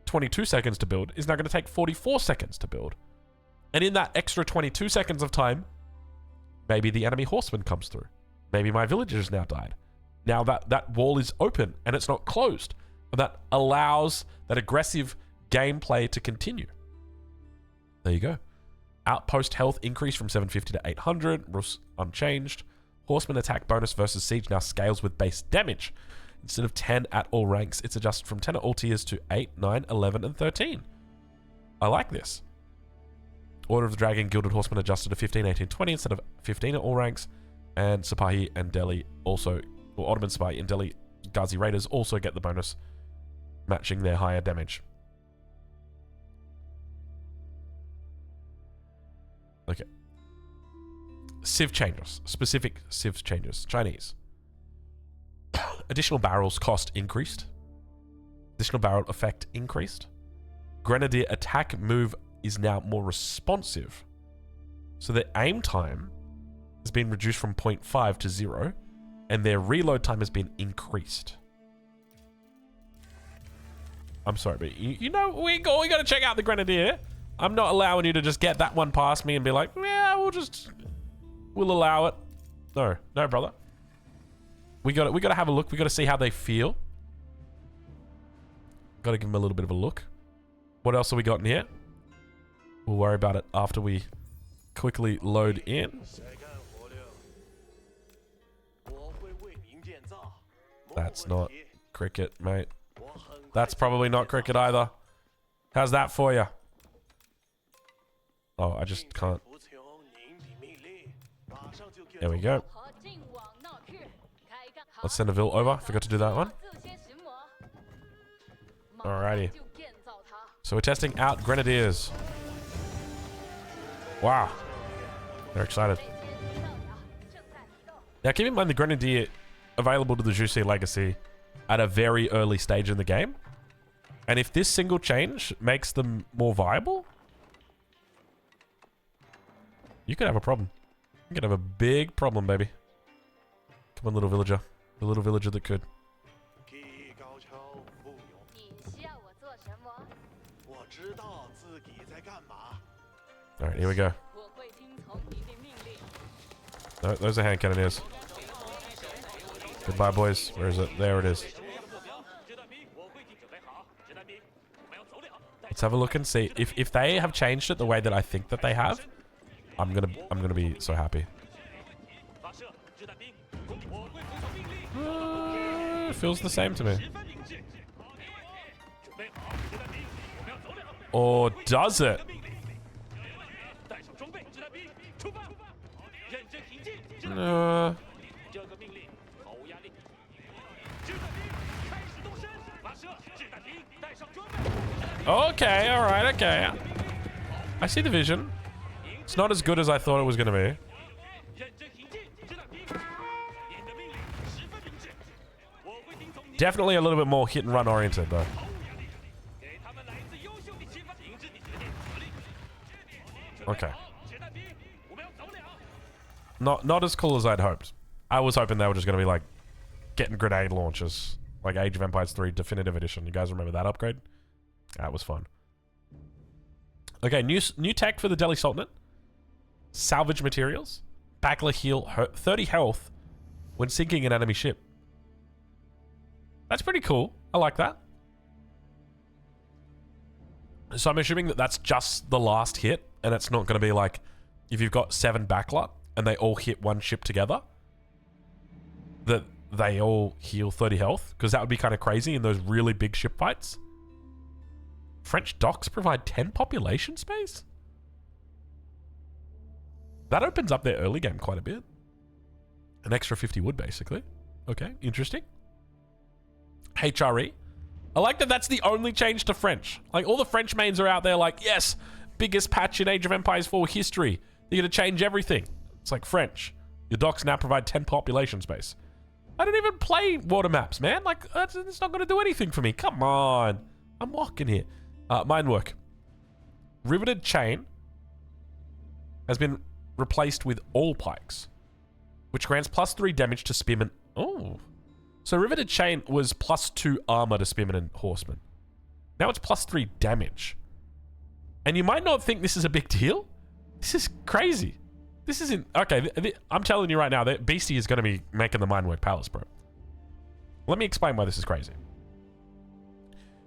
22 seconds to build, is now going to take 44 seconds to build. And in that extra 22 seconds of time, maybe the enemy horseman comes through. Maybe my villagers now died. Now that wall is open and it's not closed. And that allows that aggressive gameplay to continue. There you go. Outpost health increased from 750 to 800. Was unchanged. Horseman attack bonus versus siege now scales with base damage. Instead of 10 at all ranks, it's adjusted from 10 at all tiers to 8, 9, 11, and 13. I like this. Order of the Dragon Gilded Horseman adjusted to 15, 18, 20 instead of 15 at all ranks. And Sipahi and Delhi also, or Ottoman Sipahi and Delhi Ghazi Raiders also get the bonus, matching their higher damage. Okay. Civ changes. Specific civ changes. Chinese. Additional barrels cost increased. Additional barrel effect increased. Grenadier attack move is now more responsive. So their aim time has been reduced from 0.5 to 0. And their reload time has been increased. I'm sorry, but you know, we got to check out the Grenadier. I'm not allowing you to just get that one past me and be like, yeah, we'll allow it. No, brother. We got to have a look. We got to see how they feel. Got to give them a little bit of a look. What else have we got in here? We'll worry about it after we quickly load in. That's not cricket, mate. That's probably not cricket either. How's that for you? Oh, I just can't. There we go. Let's send a Vil over. Forgot to do that one. Alrighty. So we're testing out Grenadiers. Wow. They're excited. Now keep in mind the Grenadier available to the Jussi Legacy at a very early stage in the game. And if this single change makes them more viable, you could have a problem. You could have a big problem, baby. Come on, little villager. The little villager that could. Alright, here we go. No, those are hand cannoneers. Goodbye, boys. Where is it? There it is. Let's have a look and see if they have changed it the way that I think that they have. I'm gonna be so happy. It feels the same to me. Or does it? Okay, alright, okay. I see the vision. It's not as good as I thought it was going to be. Definitely a little bit more hit and run oriented, though. Okay. Not as cool as I'd hoped. I was hoping they were just going to be like getting grenade launchers, like Age of Empires 3 Definitive Edition. You guys remember that upgrade? That was fun. Okay, new tech for the Delhi Sultanate. Salvage materials. Backler heal 30 health when sinking an enemy ship. That's pretty cool. I like that. So I'm assuming that that's just the last hit, and it's not going to be like if you've got 7 backler and they all hit one ship together, that they all heal 30 health, because that would be kind of crazy in those really big ship fights. French docks provide 10 population space? That opens up their early game quite a bit. An extra 50 wood, basically. Okay, interesting. HRE. I like that that's the only change to French. Like, all the French mains are out there like, yes, biggest patch in Age of Empires 4 history. You're going to change everything. It's like French. Your docks now provide 10 population space. I don't even play water maps, man. Like, it's not going to do anything for me. Come on. I'm walking here. Mine work. Riveted chain has been replaced with all pikes, which grants +3 damage to spearmen. Oh. So riveted chain was +2 armor to spearmen and horsemen. Now it's +3 damage. And you might not think this is a big deal. This is crazy. This isn't... Okay, I'm telling you right now that Beastie is going to be making the Minework Palace, bro. Let me explain why this is crazy.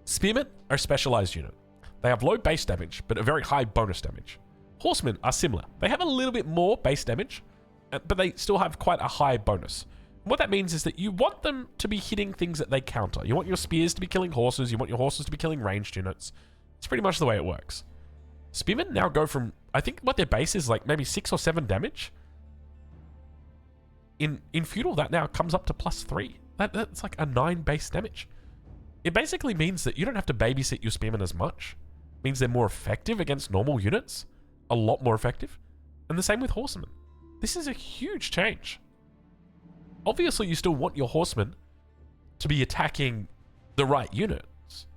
Spearmen are a specialized unit. They have low base damage, but a very high bonus damage. Horsemen are similar. They have a little bit more base damage, but they still have quite a high bonus. What that means is that you want them to be hitting things that they counter. You want your spears to be killing horses. You want your horses to be killing ranged units. It's pretty much the way it works. Spearmen now go from, I think what their base is, like maybe 6 or 7 damage. In Feudal, that now comes up to +3. That's like a 9 base damage. It basically means that you don't have to babysit your spearmen as much. It means they're more effective against normal units. A lot more effective. And the same with horsemen. This is a huge change. Obviously, you still want your horsemen to be attacking the right units.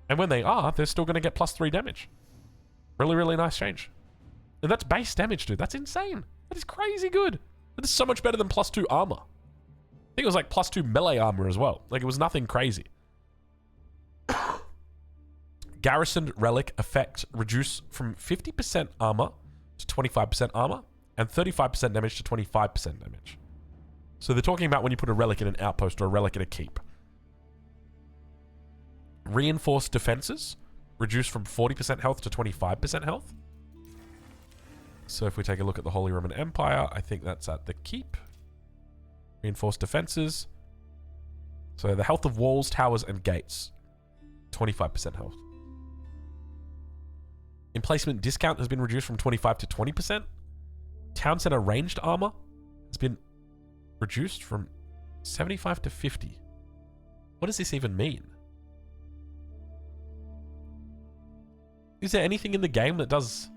And when they are, they're still going to get +3 damage. Really, really nice change. And that's base damage, dude. That's insane. That is crazy good. That is so much better than +2 armor. I think it was like +2 melee armor as well. Like, it was nothing crazy. Garrisoned relic effect reduce from 50% armor to 25% armor and 35% damage to 25% damage. So they're talking about when you put a relic in an outpost or a relic in a keep. Reinforced defenses reduce from 40% health to 25% health. So if we take a look at the Holy Roman Empire, I think that's at the keep. Reinforced defenses. So the health of walls, towers, and gates. 25% health. Emplacement discount has been reduced from 25 to 20%. Town center ranged armor has been reduced from 75 to 50. What does this even mean? Is there anything in the game that does...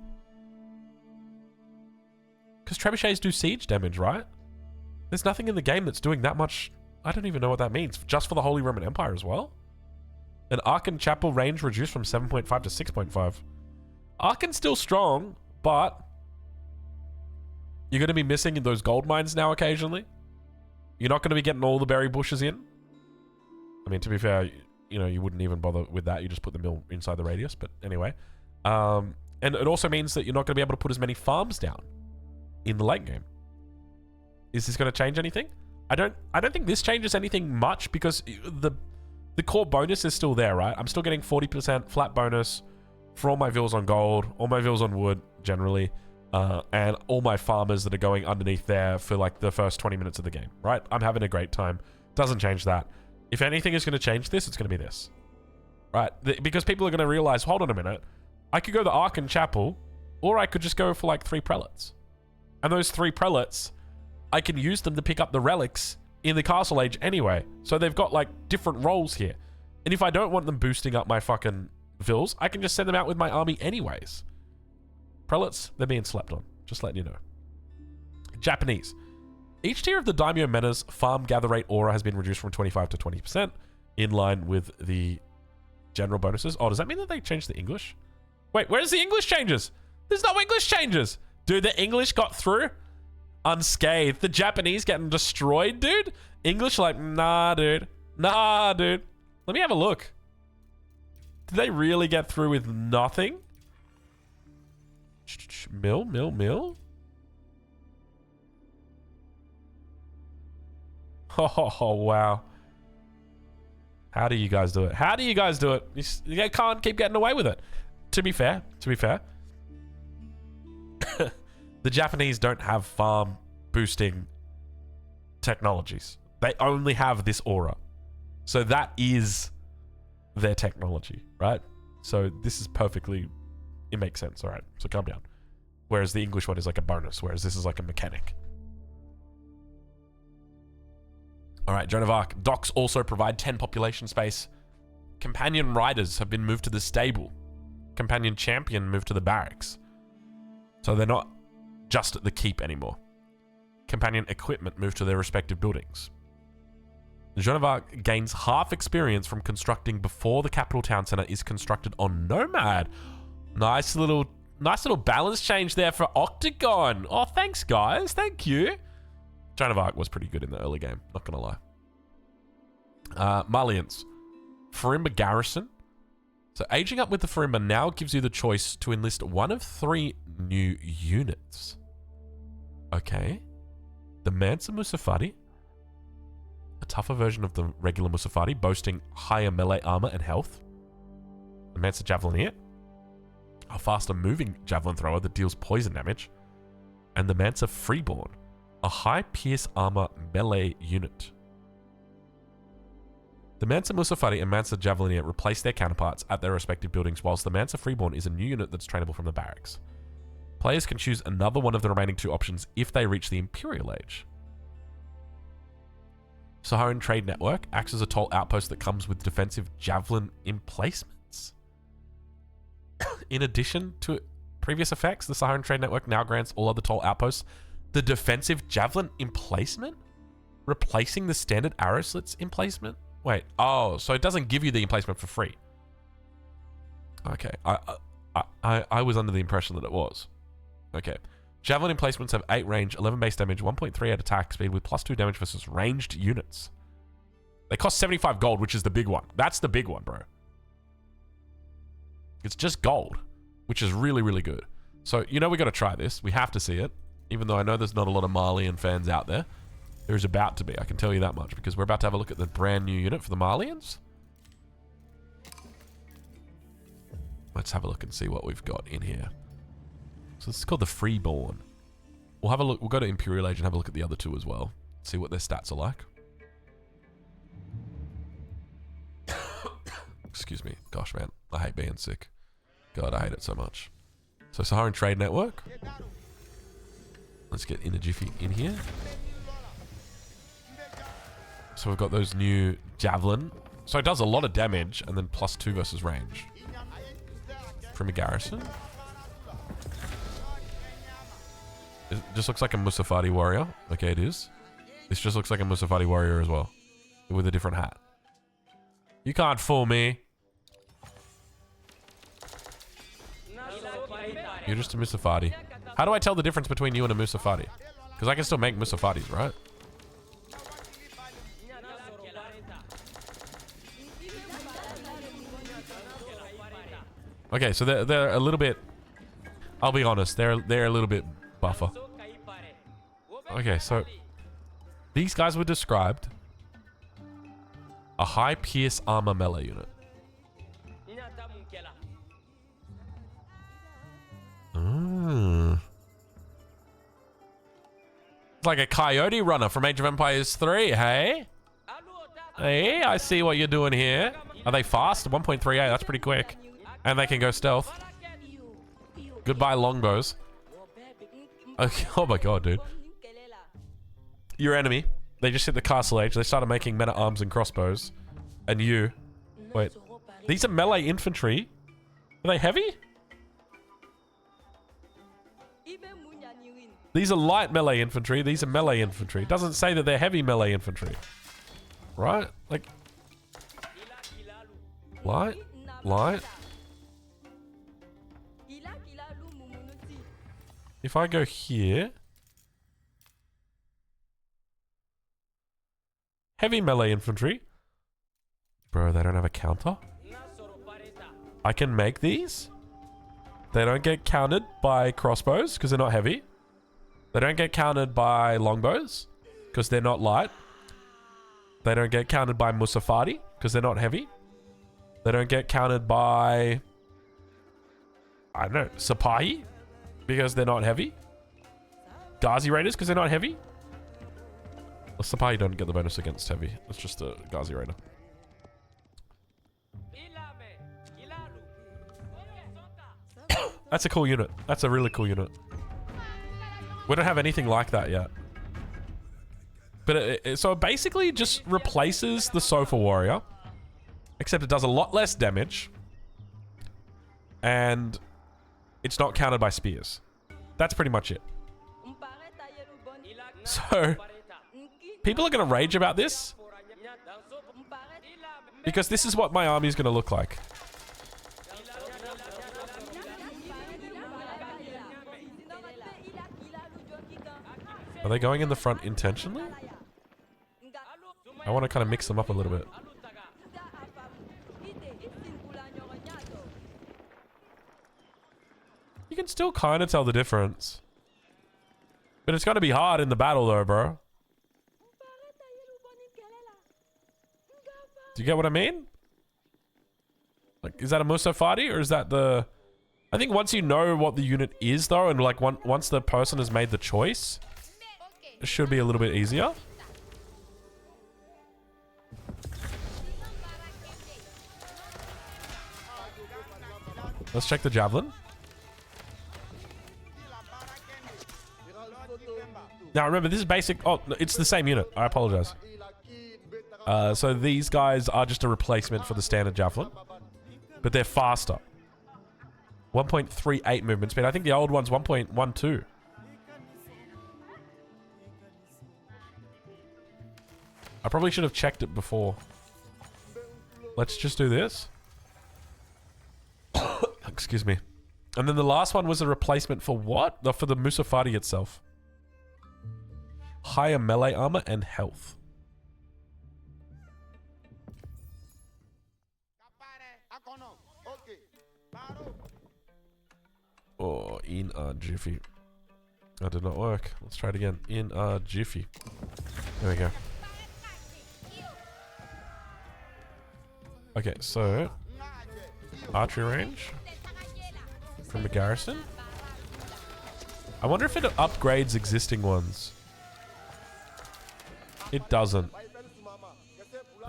Because trebuchets do siege damage, right? There's nothing in the game that's doing that much... I don't even know what that means. Just for the Holy Roman Empire as well? An Archon Chapel range reduced from 7.5 to 6.5. Archon's still strong, but... You're going to be missing in those gold mines now occasionally. You're not going to be getting all the berry bushes in. I mean, to be fair, you know, you wouldn't even bother with that. You just put the mill inside the radius. But anyway. And it also means that you're not going to be able to put as many farms down in the late game. Is this going to change anything? I don't think this changes anything much because the core bonus is still there, right? I'm still getting 40% flat bonus for all my vills on gold, all my vills on wood, generally. And all my farmers that are going underneath there for like the first 20 minutes of the game, right? I'm having a great time. Doesn't change that. If anything is going to change this, it's going to be this, right? Because people are going to realize, hold on a minute, I could go the Archon Chapel, or I could just go for like 3 prelates. And those 3 prelates, I can use them to pick up the relics in the Castle Age anyway. So they've got like different roles here. And if I don't want them boosting up my fucking vills, I can just send them out with my army anyways. Prelates, they're being slept on. Just letting you know. Japanese. Each tier of the Daimyo Mena's farm gather rate aura has been reduced from 25 to 20%, in line with the general bonuses. Oh, does that mean that they changed the English? Wait, where's the English changes? There's no English changes. Dude, the English got through unscathed. The Japanese getting destroyed, dude. English like, nah, dude. Nah, dude. Let me have a look. Did they really get through with nothing? Mill. Oh, wow. How do you guys do it? How do you guys do it? You can't keep getting away with it. To be fair, the Japanese don't have farm boosting technologies. They only have this aura. So that is their technology, right? So this is perfectly... It makes sense, all right. So calm down. Whereas the English one is like a bonus, whereas this is like a mechanic. All right, Joan of Arc. Docks also provide 10 population space. Companion riders have been moved to the stable. Companion champion moved to the barracks. So they're not just at the keep anymore. Companion equipment moved to their respective buildings. Joan of Arc gains half experience from constructing before the capital town center is constructed on Nomad. Nice little balance change there for Octagon. Oh, thanks, guys. Thank you. Joan of Arc was pretty good in the early game. Not going to lie. Malians. Farimba Garrison. So aging up with the Farimba now gives you the choice to enlist one of 3 new units. Okay. The Mansa Musafati. A tougher version of the regular Musafati, boasting higher melee armor and health. The Mansa Javelineer. A faster moving javelin thrower that deals poison damage. And the Mansa Freeborn. A high pierce armor melee unit. The Mansa Musafati and Mansa Javelineer replace their counterparts at their respective buildings, whilst the Mansa Freeborn is a new unit that's trainable from the barracks. Players can choose another one of the remaining 2 options if they reach the Imperial Age. Saharan Trade Network acts as a toll outpost that comes with defensive javelin emplacements. In addition to previous effects, the Saharan Trade Network now grants all other toll outposts the defensive javelin emplacement, replacing the standard arrow slits emplacement. Wait, oh, so it doesn't give you the emplacement for free. Okay, I was under the impression that it was. Okay. Javelin emplacements have 8 range, 11 base damage, 1.3 at attack speed with +2 damage versus ranged units. They cost 75 gold, which is the big one. That's the big one, bro. It's just gold, which is really, really good. So, you know we got to try this. We have to see it. Even though I know there's not a lot of Malian fans out there. There's about to be, I can tell you that much. Because we're about to have a look at the brand new unit for the Malians. Let's have a look and see what we've got in here. So this is called the Freeborn. We'll have a look. We'll go to Imperial Age and have a look at the other 2 as well. See what their stats are like. Excuse me. Gosh, man. I hate being sick. God, I hate it so much. So Saharan Trade Network. Let's get in a jiffy in here. So we've got those new Javelin. So it does a lot of damage and then +2 versus range. From a garrison. It just looks like a Musafati warrior. Okay, it is. This just looks like a Musafati warrior as well. With a different hat. You can't fool me. You're just a Musafati. How do I tell the difference between you and a Musafati? Because I can still make Musafatis, right? Okay, so they're a little bit... I'll be honest, they're a little bit buffer. Okay, so... These guys were described... A high pierce armor melee unit. It's like a coyote runner from Age of Empires 3, hey? Hey, I see what you're doing here. Are they fast? 1.38, that's pretty quick. And they can go stealth. Goodbye, longbows. Okay, oh my god, dude. Your enemy. They just hit the castle age. They started making meta arms and crossbows. And you... Wait. These are melee infantry? Are they heavy? These are light melee infantry. These are melee infantry. It doesn't say that they're heavy melee infantry. Right? Like... Light? Light? If I go here... Heavy melee infantry. Bro, they don't have a counter? I can make these. They don't get countered by crossbows because they're not heavy. They don't get countered by longbows because they're not light. They don't get countered by Musafati because they're not heavy. They don't get countered by... I don't know, Sipahi because they're not heavy. Ghazi Raiders because they're not heavy. The Sipahi don't get the bonus against heavy. It's just a Ghazi Raider. That's a cool unit. That's a really cool unit. We don't have anything like that yet. But so it basically just replaces the Sofa Warrior. Except it does a lot less damage. And it's not countered by spears. That's pretty much it. So... People are going to rage about this. Because this is what my army is going to look like. Are they going in the front intentionally? I want to kind of mix them up a little bit. You can still kind of tell the difference. But it's going to be hard in the battle though, bro. Do you get what I mean? Like, is that a Musafati or is that the... I think once you know what the unit is though, and like once the person has made the choice, it should be a little bit easier. Let's check the javelin. Now remember, this is basic. Oh, no, it's the same unit. I apologize. So these guys are just a replacement for the standard javelin, but they're faster. 1.38 movement speed. I think the old one's 1.12. I probably should have checked it before. Let's just do this. Excuse me. And then the last one was a replacement for what? For the Musafati itself. Higher melee armor and health. Oh, in a jiffy. That did not work. Let's try it again. In a jiffy. There we go. Okay, so archery range from the garrison. I wonder if it upgrades existing ones. It doesn't.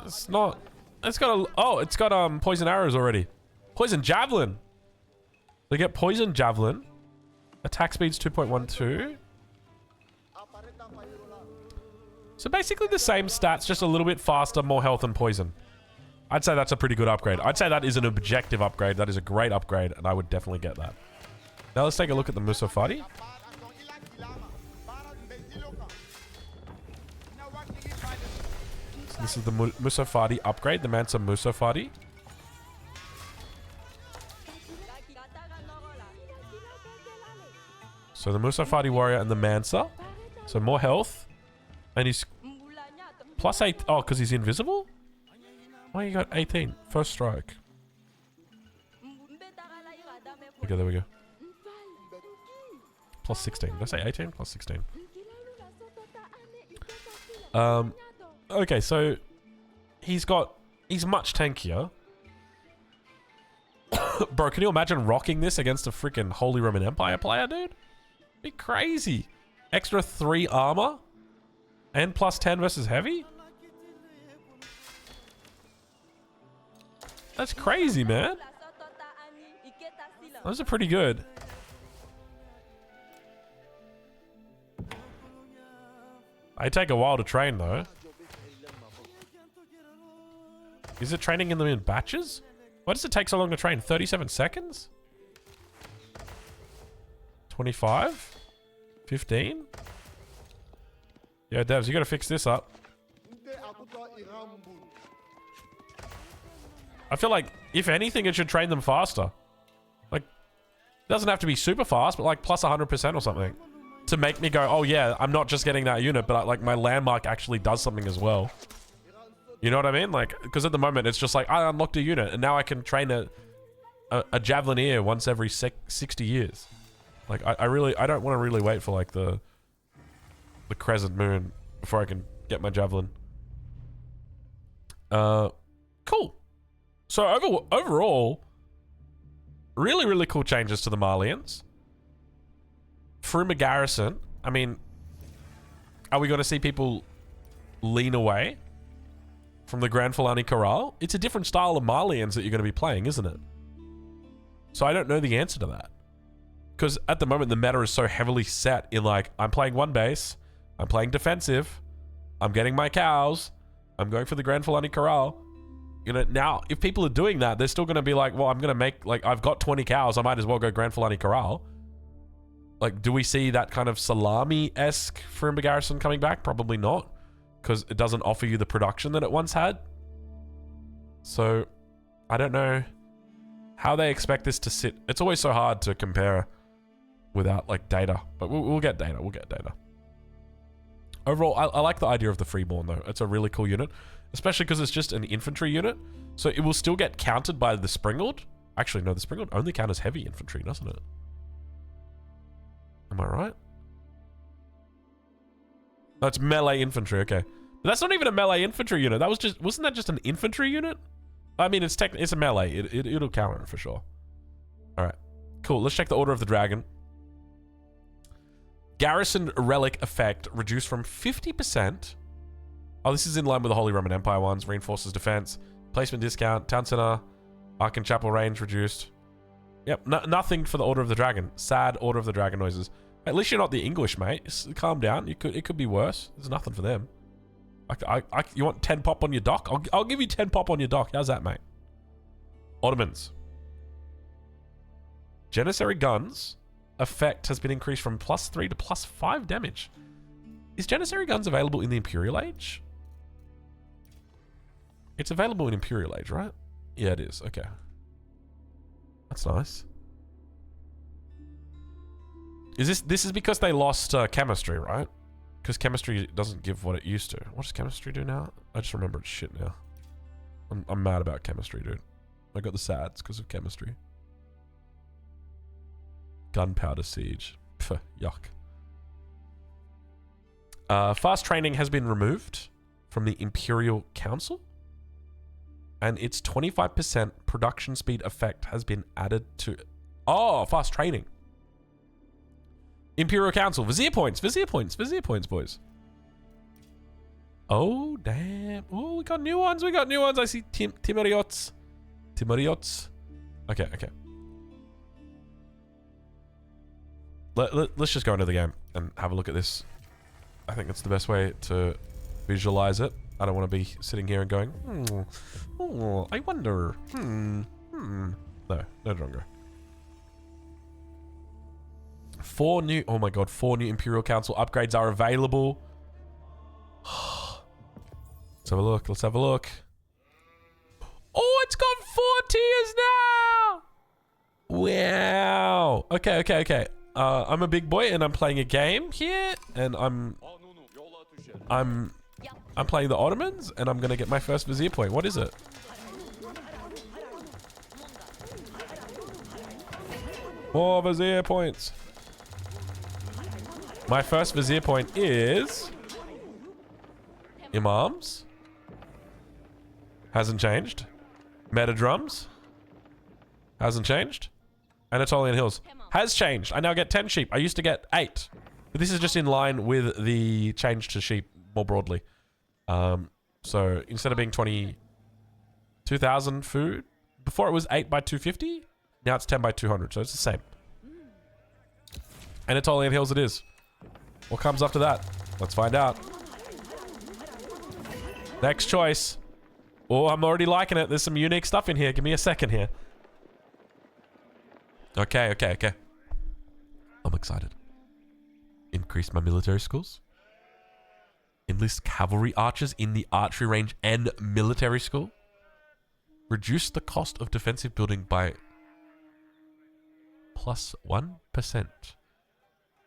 It's not. It's got a. Oh, it's got poison arrows already. Poison javelin. They get poison javelin. Attack speed's 2.12. So basically the same stats, just a little bit faster, more health and poison. I'd say that's a pretty good upgrade. I'd say that is an objective upgrade. That is a great upgrade, and I would definitely get that. Now let's take a look at the Musafati. So this is the Musafati upgrade, the Mansa Musafati. So the Musafati warrior and the Mansa. So more health. And he's plus 8. Oh, because he's invisible? Why you got 18? First strike. Okay, there we go. Plus 16. Did I say 18? Plus 16. Okay, so he's much tankier. Bro, can you imagine rocking this against a freaking Holy Roman Empire player, dude? Be crazy. Extra 3 armor and plus 10 versus heavy? That's crazy, man. Those are pretty good. They take a while to train, though. Is it training them in batches? Why does it take so long to train? 37 seconds? 25? 15? Yo, devs, you gotta fix this up. I feel like, if anything, it should train them faster. Like, it doesn't have to be super fast, but like plus 100% or something. To make me go, oh yeah, I'm not just getting that unit, but like my landmark actually does something as well. You know what I mean? Like, because at the moment, it's just like, I unlocked a unit, and now I can train a Javelineer once every 60 years. Like, I don't want to really wait for like the crescent moon before I can get my javelin. Cool. So overall, really, really cool changes to the Malians. Fruma Garrison, I mean, are we going to see people lean away from the Grand Fulani Corral? It's a different style of Malians that you're going to be playing, isn't it? So I don't know the answer to that. Because at the moment, the meta is so heavily set in like, I'm playing one base, I'm playing defensive, I'm getting my cows, I'm going for the Grand Fulani Corral. You know, now, if people are doing that, they're still going to be like, well, I'm going to make, like, I've got 20 cows, I might as well go Grand Fulani Corral. Like, do we see that kind of salami-esque Fruma Garrison coming back? Probably not, because it doesn't offer you the production that it once had. So, I don't know how they expect this to sit. It's always so hard to compare without, like, data. But we'll get data. We'll get data. Overall, I like the idea of the Freeborn, though. It's a really cool unit. Especially because it's just an infantry unit. So, it will still get counted by the Springald. Actually, no, the Springald only counts as heavy infantry, doesn't it? Am I right? Oh, it's melee infantry, okay. But that's not even a melee infantry unit. That was just, wasn't that just an infantry unit? I mean, it's a melee. It'll counter it for sure. All right, cool. Let's check the Order of the Dragon. Garrison relic effect reduced from 50%. Oh, this is in line with the Holy Roman Empire ones. Reinforces defense. Placement discount. Town center. Ark and Chapel range reduced. Yep, nothing for the Order of the Dragon. Sad Order of the Dragon noises. At least you're not the English, mate. Calm down. It could be worse. There's nothing for them. You want 10 pop on your dock? I'll give you 10 pop on your dock. How's that, mate? Ottomans. Janissary guns effect has been increased from +3 to +5 damage. Is Janissary guns available in the Imperial Age? It's available in Imperial Age, right? Yeah, it is. Okay. That's nice. This is because they lost chemistry, right? Because chemistry doesn't give what it used to. What does chemistry do now? I just remember it's shit now. I'm mad about chemistry, dude. I got the sads because of chemistry. Gunpowder siege. Pff, yuck. Fast training has been removed from the Imperial Council. And its 25% production speed effect has been added to... Oh, fast training. Imperial Council. Vizier points, boys. Oh, damn. Oh, we got new ones. I see Timariots. Okay. Let's just go into the game and have a look at this. I think that's the best way to visualize it. I don't want to be sitting here and going, I wonder. No longer. 4 new, oh my god, 4 new Imperial Council upgrades are available. Let's have a look. Oh, it's got 4 tiers now! Wow. Okay. I'm a big boy and I'm playing a game here, and I'm playing the Ottomans, and I'm gonna get my first Vizier point. What is it? More Vizier points. My first Vizier point is... Imams. Hasn't changed. Meta drums. Hasn't changed. Anatolian Hills. Has changed. I now get 10 sheep. I used to get 8. But this is just in line with the change to sheep more broadly. So instead of being 22,000 food, before it was 8 by 250, now it's 10 by 200, so it's the same. Anatolian Hills it is. What comes after that? Let's find out. Next choice. Oh, I'm already liking it. There's some unique stuff in here. Give me a second here. Okay. I'm excited. Increase my military schools. Enlist cavalry archers in the archery range and military school. Reduce the cost of defensive building by +1%.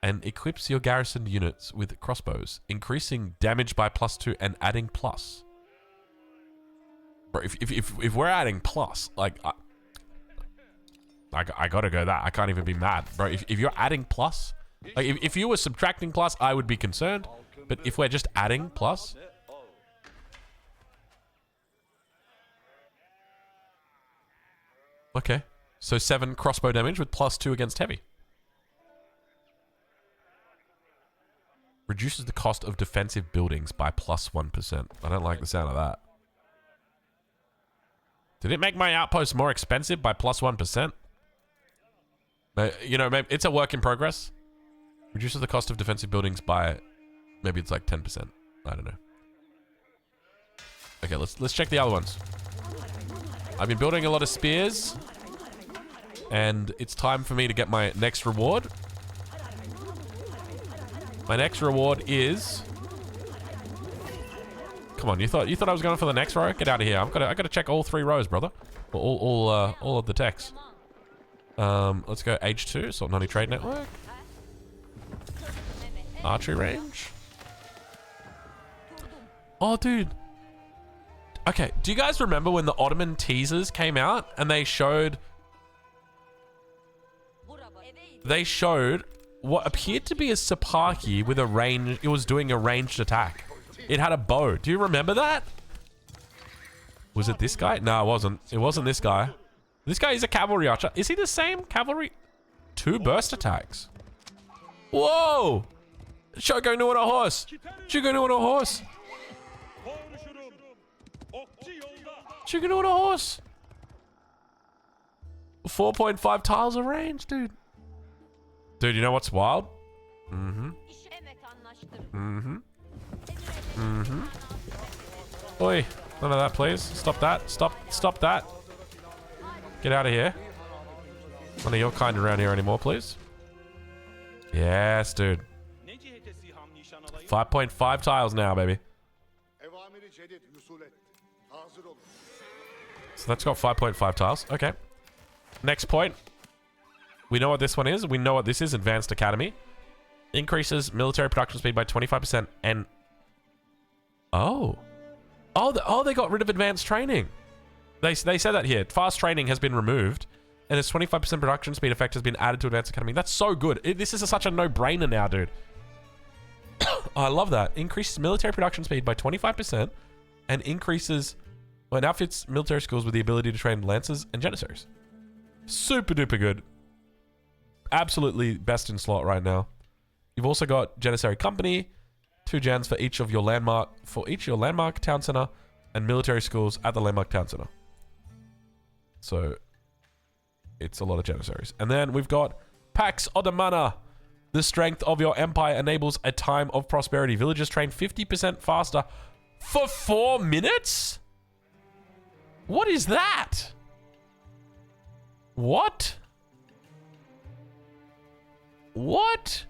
And equips your garrison units with crossbows, increasing damage by +2 and adding plus. Bro, if we're adding plus, like, I gotta go that. I can't even be mad, bro. If you're adding plus, like if you were subtracting plus, I would be concerned. But if we're just adding plus, okay. So 7 crossbow damage with +2 against heavy. Reduces the cost of defensive buildings by +1%. I don't like the sound of that. Did it make my outpost more expensive by +1%? You know, maybe it's a work in progress. Reduces the cost of defensive buildings by, maybe it's like 10%. I don't know. Okay, let's check the other ones. I've been building a lot of spears, and it's time for me to get my next reward. My next reward is Come on, you thought I was going for the next row? Get out of here. I gotta check all 3 rows, brother. All of the techs. Let's go H2, Sultanate Trade Network. Archery range. Oh, dude. Okay, do you guys remember when the Ottoman teasers came out and they showed what appeared to be a Sapaki with a range. It was doing a ranged attack. It had a bow. Do you remember that? Was it this guy? No, it wasn't. It wasn't this guy. This guy is a cavalry archer. Is he the same cavalry? 2 burst attacks. Whoa! Shogun on a horse. Shogun on a horse. Shogun on a horse. 4.5 tiles of range, dude. Dude, you know what's wild? Oi, none of that, please. Stop that. Stop that. Get out of here. None of your kind around here anymore, please. Yes, dude. 5.5 tiles now, baby. So that's got 5.5 tiles. Okay. Next point. We know what this one is. We know what this is. Advanced Academy. Increases military production speed by 25% and... Oh, they got rid of advanced training. They said that here. Fast training has been removed and its 25% production speed effect has been added to Advanced Academy. That's so good. This is such a no-brainer now, dude. I love that. Increases military production speed by 25% and increases... Well, it outfits military schools with the ability to train lancers and janissaries. Super duper good. Absolutely best in slot right now. You've also got Janissary Company, 2 Jans for each of your landmark town center and military schools at the landmark town center. So it's a lot of Janissaries. And then we've got Pax Ottomana. The strength of your empire enables a time of prosperity. Villagers train 50% faster for 4 minutes? What is that? What? What?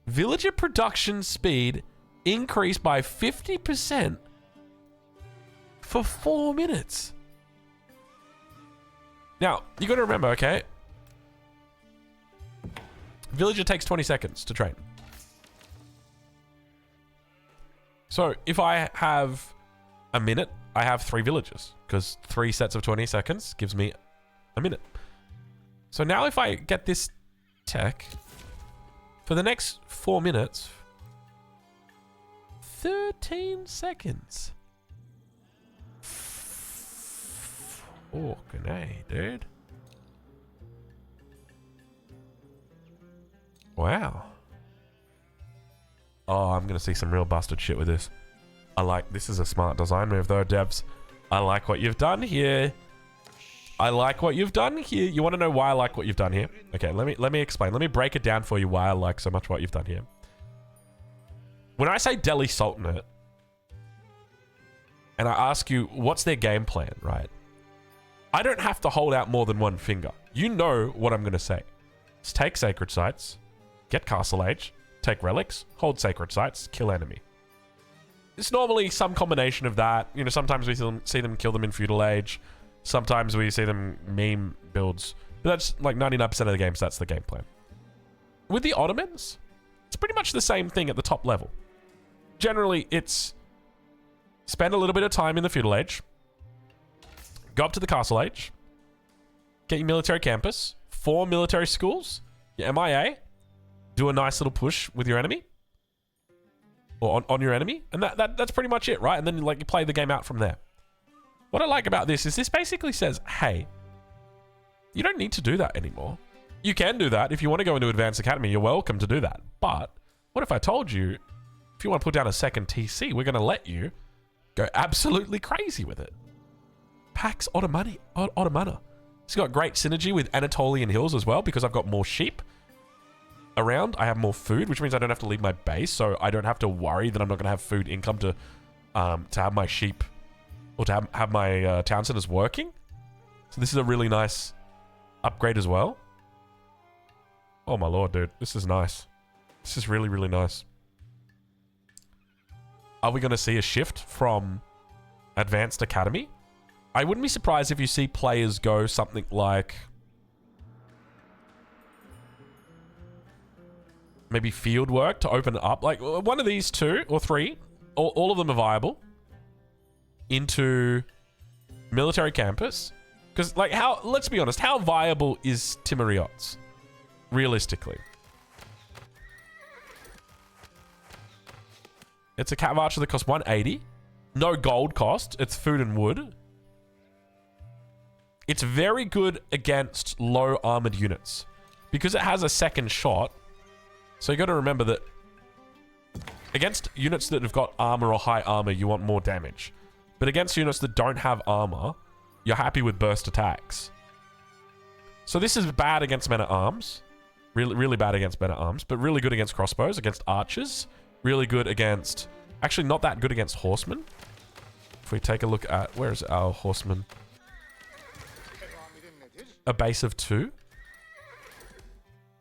Villager production speed increased by 50% for 4 minutes. Now, you got to remember, okay? Villager takes 20 seconds to train. So, if I have a minute, I have 3 villagers. Because 3 sets of 20 seconds gives me a minute. So now if I get this tech, for the next 4 minutes, 13 seconds. Fucking A, dude. Wow. Oh, I'm going to see some real busted shit with this. This is a smart design move though, devs. I like what you've done here. I like what you've done here. You want to know why I like what you've done here? Okay, let me explain. Let me break it down for you why I like so much what you've done here. When I say Delhi Sultanate, and I ask you, what's their game plan, right? I don't have to hold out more than one finger. You know what I'm going to say. It's take sacred sites, get castle age, take relics, hold sacred sites, kill enemy. It's normally some combination of that. You know, sometimes we see them kill them in feudal age. Sometimes we see them meme builds. But that's like 99% of the games, that's the game plan. With the Ottomans, it's pretty much the same thing at the top level. Generally, it's spend a little bit of time in the feudal age, go up to the castle age, get your military campus, 4 military schools, your MIA, do a nice little push with your enemy, or on your enemy, and that's pretty much it, right? And then like you play the game out from there. What I like about this is this basically says, hey, you don't need to do that anymore. You can do that. If you want to go into Advanced Academy, you're welcome to do that. But what if I told you, if you want to put down a second TC, we're going to let you go absolutely crazy with it. Pax Ottomana. It's got great synergy with Anatolian Hills as well because I've got more sheep around. I have more food, which means I don't have to leave my base, so I don't have to worry that I'm not going to have food income to have my sheep or to have my town centers working. So this is a really nice upgrade as well. Oh my lord, dude. This is nice. This is really, really nice. Are we going to see a shift from Advanced Academy? I wouldn't be surprised if you see players go something like maybe field work to open it up. Like one of these two or three, all of them are viable, into military campus. Because like let's be honest, how viable is Timoriots realistically? It's a cav archer that costs 180. No gold cost. It's food and wood. It's very good against low armored units because it has a second shot. So you got to remember that against units that have got armor or high armor, you want more damage. But against units that don't have armor, you're happy with burst attacks. So this is bad against men-at-arms. Really, really bad against men-at-arms, but really good against crossbows, against archers. Really good against... Actually, not that good against horsemen. If we take a look at... Where is our horseman? A base of 2?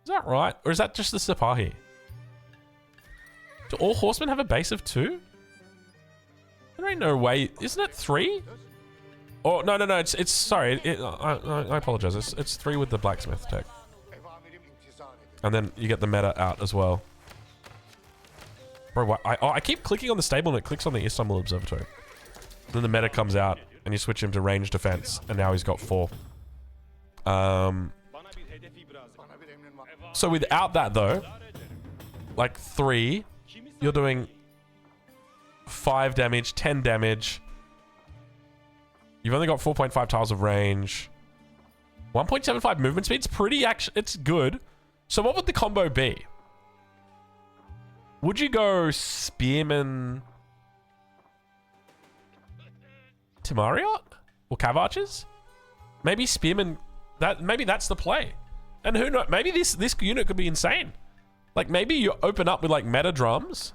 Is that right? Or is that just the Sipahi? Do all horsemen have a base of 2? There ain't no way... Isn't it 3? Oh, no. It's sorry. I apologize. It's 3 with the blacksmith tech. And then you get the meta out as well. Bro, I keep clicking on the stable and it clicks on the Istanbul Observatory. Then the meta comes out and you switch him to range defense and now he's got 4. So without that though, like 3, you're doing 5 damage, 10 damage. You've only got 4.5 tiles of range. 1.75 movement speed. It's pretty it's good. So what would the combo be? Would you go Spearman Timariot? Or Cav Archers? Maybe Spearman... Maybe that's the play. And who knows? Maybe this unit could be insane. Like, maybe you open up with, like, meta drums,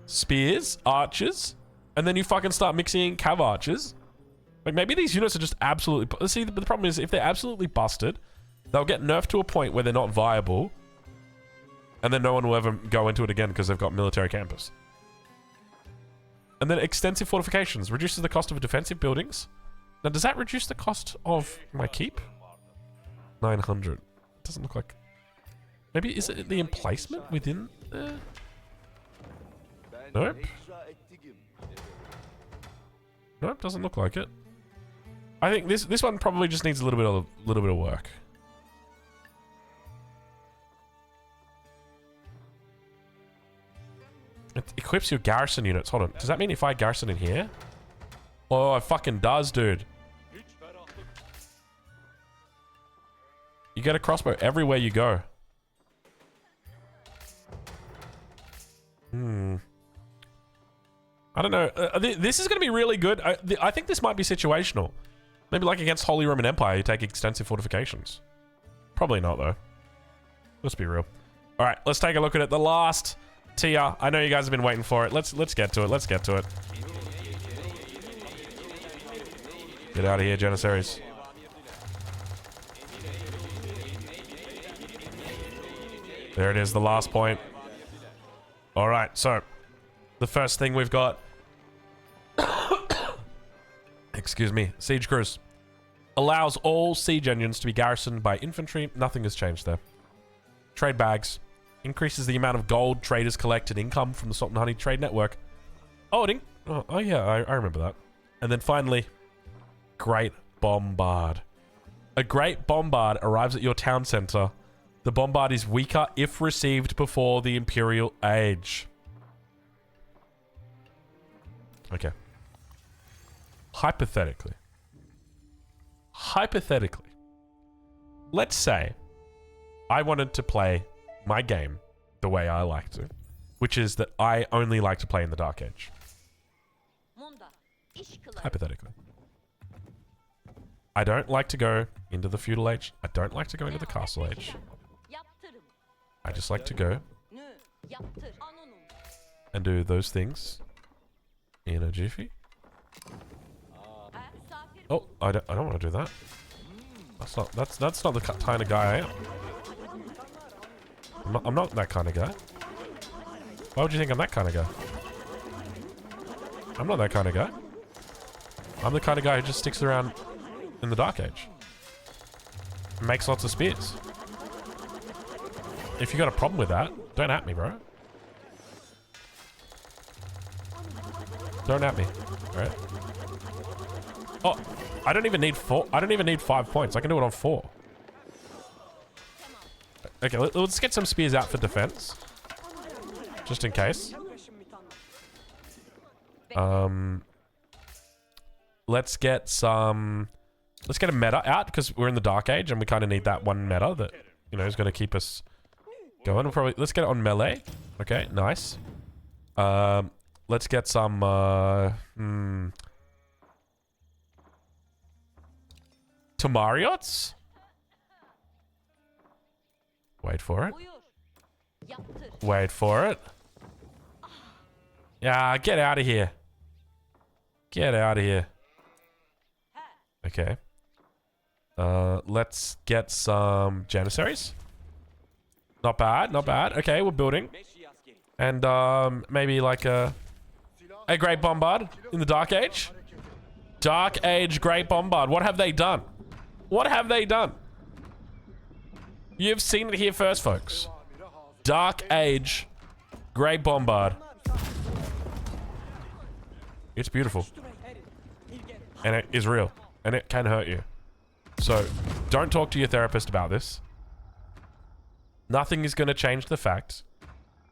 spears, archers, and then you fucking start mixing in Cav Archers. Like, maybe these units are just absolutely... See, the problem is, if they're absolutely busted, they'll get nerfed to a point where they're not viable, and then no one will ever go into it again because they've got military campus. And then extensive fortifications. Reduces the cost of defensive buildings. Now, does that reduce the cost of my keep? 900. Doesn't look like... Maybe, is it the emplacement within there? Nope. Nope, doesn't look like it. I think this one probably just needs a little bit of work. It equips your garrison units. Hold on. Does that mean if I garrison in here? Oh, it fucking does, dude. You get a crossbow everywhere you go. I don't know. This is going to be really good. I think this might be situational. Maybe like against Holy Roman Empire, you take extensive fortifications. Probably not, though. Let's be real. All right, let's take a look at it. The last tier. I know you guys have been waiting for it. Let's get to it. Let's get to it. Get out of here, Janissaries. There it is, the last point. All right, so the first thing we've got... Excuse me. Siege Cruise. Allows all siege engines to be garrisoned by infantry. Nothing has changed there. Trade bags. Increases the amount of gold traders collect and income from the Salt and Honey Trade Network. Oh, yeah, I remember that. And then finally, Great Bombard. A Great Bombard arrives at your town center. The bombard is weaker if received before the Imperial Age. Okay. Hypothetically, let's say I wanted to play my game the way I like to, which is that I only like to play in the Dark Age. Hypothetically. I don't like to go into the Feudal Age. I don't like to go into the Castle Age. I just like to go and do those things in a jiffy. Oh, I don't want to do that. That's not the kind of guy I am. I'm not that kind of guy. Why would you think I'm that kind of guy? I'm not that kind of guy. I'm the kind of guy who just sticks around in the Dark Age. Makes lots of spears. If you got a problem with that, don't at me, bro. Don't at me. Alright. Oh, I don't even need 4. I don't even need 5 points. I can do it on 4. Okay, let's get some spears out for defense. Just in case. Let's get some... Let's get a meta out because we're in the Dark Age and we kind of need that one meta that, you know, is going to keep us going. We'll probably... Let's get it on melee. Okay, nice. Let's get some... Tamariots? Wait for it. Wait for it. Yeah, get out of here. Get out of here. Okay. Let's get some Janissaries. Not bad, not bad. Okay, we're building. And maybe like a Great Bombard in the Dark Age. Dark Age Great Bombard. What have they done? What have they done? You've seen it here first, folks. Dark Age Great Bombard. It's beautiful. And it is real. And it can hurt you. So, don't talk to your therapist about this. Nothing is going to change the fact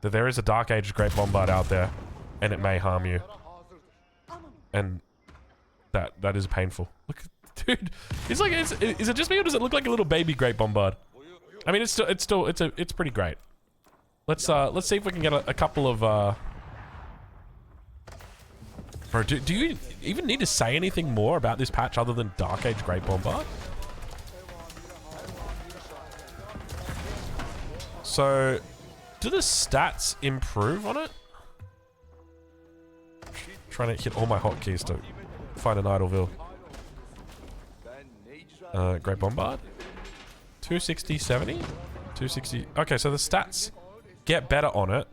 that there is a Dark Age Great Bombard out there. And it may harm you. And that is painful. Look, dude. It's like, is it just me or does it look like a little baby Great Bombard? I mean, it's pretty great. Let's see if we can get a couple of, Bro, do you even need to say anything more about this patch other than Dark Age Great Bombard? So, do the stats improve on it? Trying to hit all my hotkeys to find an Idleville. Great Bombard. 260, 70? 260. Okay, so the stats get better on it.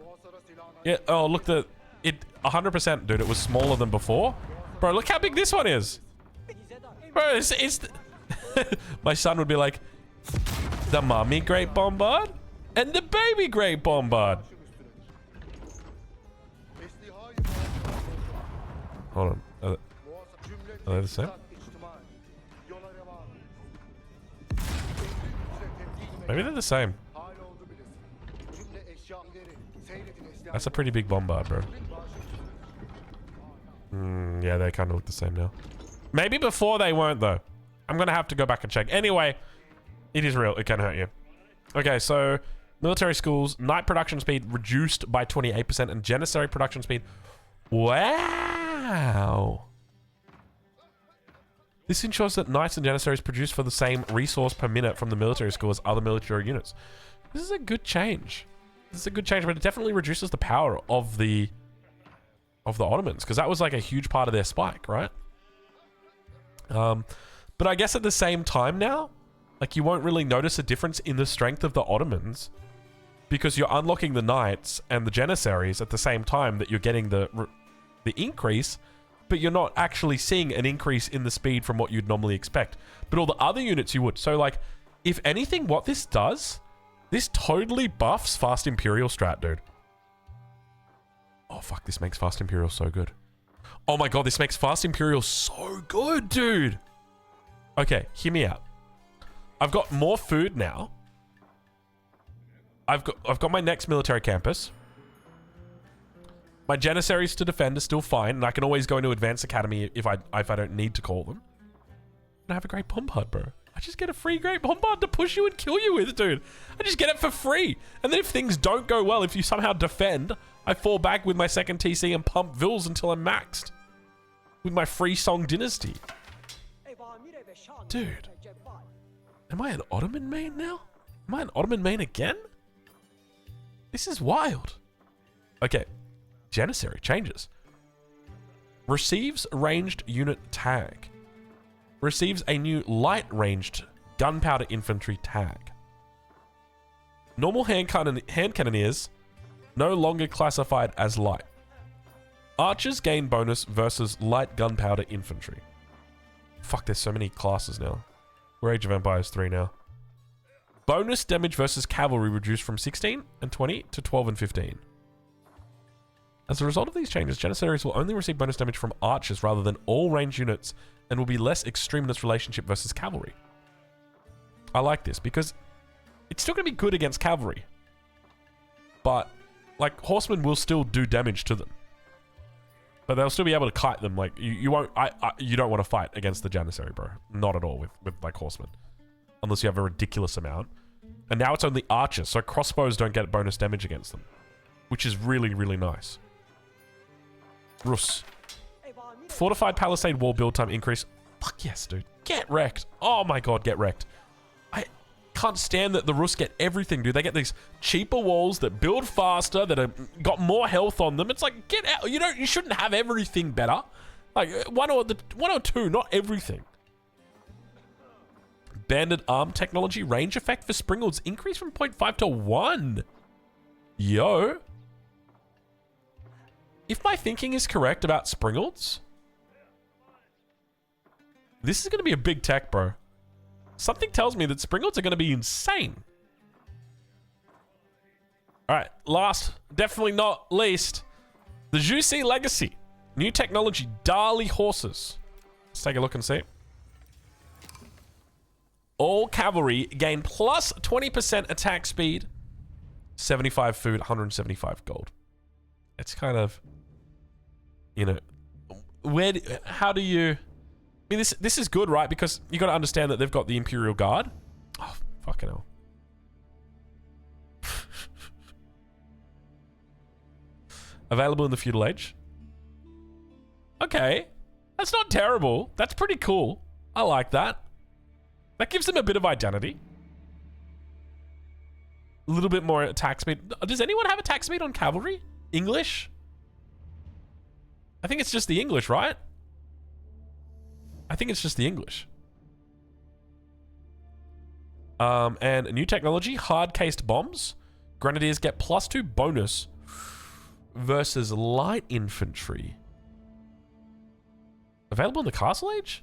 Yeah, oh, look, it 100%, dude, it was smaller than before. Bro, look how big this one is. Bro, it's my son would be like, the mummy Great Bombard and the baby Great Bombard. Hold on. Are they the same? Maybe they're the same. That's a pretty big bombard, bro. Yeah, they kind of look the same now. Maybe before they weren't, though. I'm going to have to go back and check. Anyway, it is real. It can hurt you. Okay, so military schools, knight production speed reduced by 28% and janissary production speed. Wow. This ensures that knights and janissaries produce for the same resource per minute from the military school as other military units. This is a good change. This is a good change, but it definitely reduces the power of the Ottomans, because that was like a huge part of their spike, right? But I guess at the same time now, like, you won't really notice a difference in the strength of the Ottomans because you're unlocking the knights and the janissaries at the same time that you're getting the increase, but you're not actually seeing an increase in the speed from what you'd normally expect. But all the other units you would. So, like, if anything, what this does, this totally buffs Fast Imperial strat, dude. Oh, fuck, this makes Fast Imperial so good. Oh my god, this makes Fast Imperial so good, dude. Okay, hear me out. I've got more food now. I've got my next military campus. My janissaries to defend are still fine, and I can always go into Advanced Academy if I don't need to call them. I have a Great Bombard, bro. I just get a free Great Bombard to push you and kill you with, dude. I just get it for free. And then if things don't go well, if you somehow defend, I fall back with my second TC and pump Vils until I'm maxed. With my free Song Dynasty. Dude. Am I an Ottoman main now? Am I an Ottoman main again? This is wild. Okay. Janissary changes. Receives ranged unit tag. Receives a new light ranged gunpowder infantry tag. Normal hand cannoneers no longer classified as light. Archers gain bonus versus light gunpowder infantry. Fuck, there's so many classes now. We're Age of Empires 3 now. Bonus damage versus cavalry reduced from 16 and 20 to 12 and 15. As a result of these changes, Janissaries will only receive bonus damage from archers rather than all ranged units and will be less extreme in this relationship versus cavalry. I like this because it's still going to be good against cavalry. But, like, horsemen will still do damage to them. But they'll still be able to kite them. Like, you won't, you don't want to fight against the Janissary, bro. Not at all with like, horsemen. Unless you have a ridiculous amount. And now it's only archers, so crossbows don't get bonus damage against them. Which is really, really nice. Rus. Fortified palisade wall build time increase. Fuck yes, dude. Get wrecked. Oh my god, get wrecked. I can't stand that the Rus get everything, dude. They get these cheaper walls that build faster, that have got more health on them. It's like, get out. You shouldn't have everything better. Like, one or two, not everything. Banded arm technology range effect for Springalds increased from 0.5 to 1. Yo. If my thinking is correct about Springalds, this is going to be a big tech, bro. Something tells me that Springalds are going to be insane. Alright, last, definitely not least, the Jussi Legacy. New technology, Dali horses. Let's take a look and see. All cavalry gain plus 20% attack speed, 75 food, 175 gold. It's kind of, you know, how do you... I mean, this is good, right? Because you got to understand that they've got the Imperial Guard. Oh, fucking hell. Available in the Feudal Age. Okay. That's not terrible. That's pretty cool. I like that. That gives them a bit of identity. A little bit more attack speed. Does anyone have attack speed on cavalry? English? I think it's just the English, right? I think it's just the English. And a new technology, hard-cased bombs. Grenadiers get +2 bonus versus light infantry. Available in the Castle Age?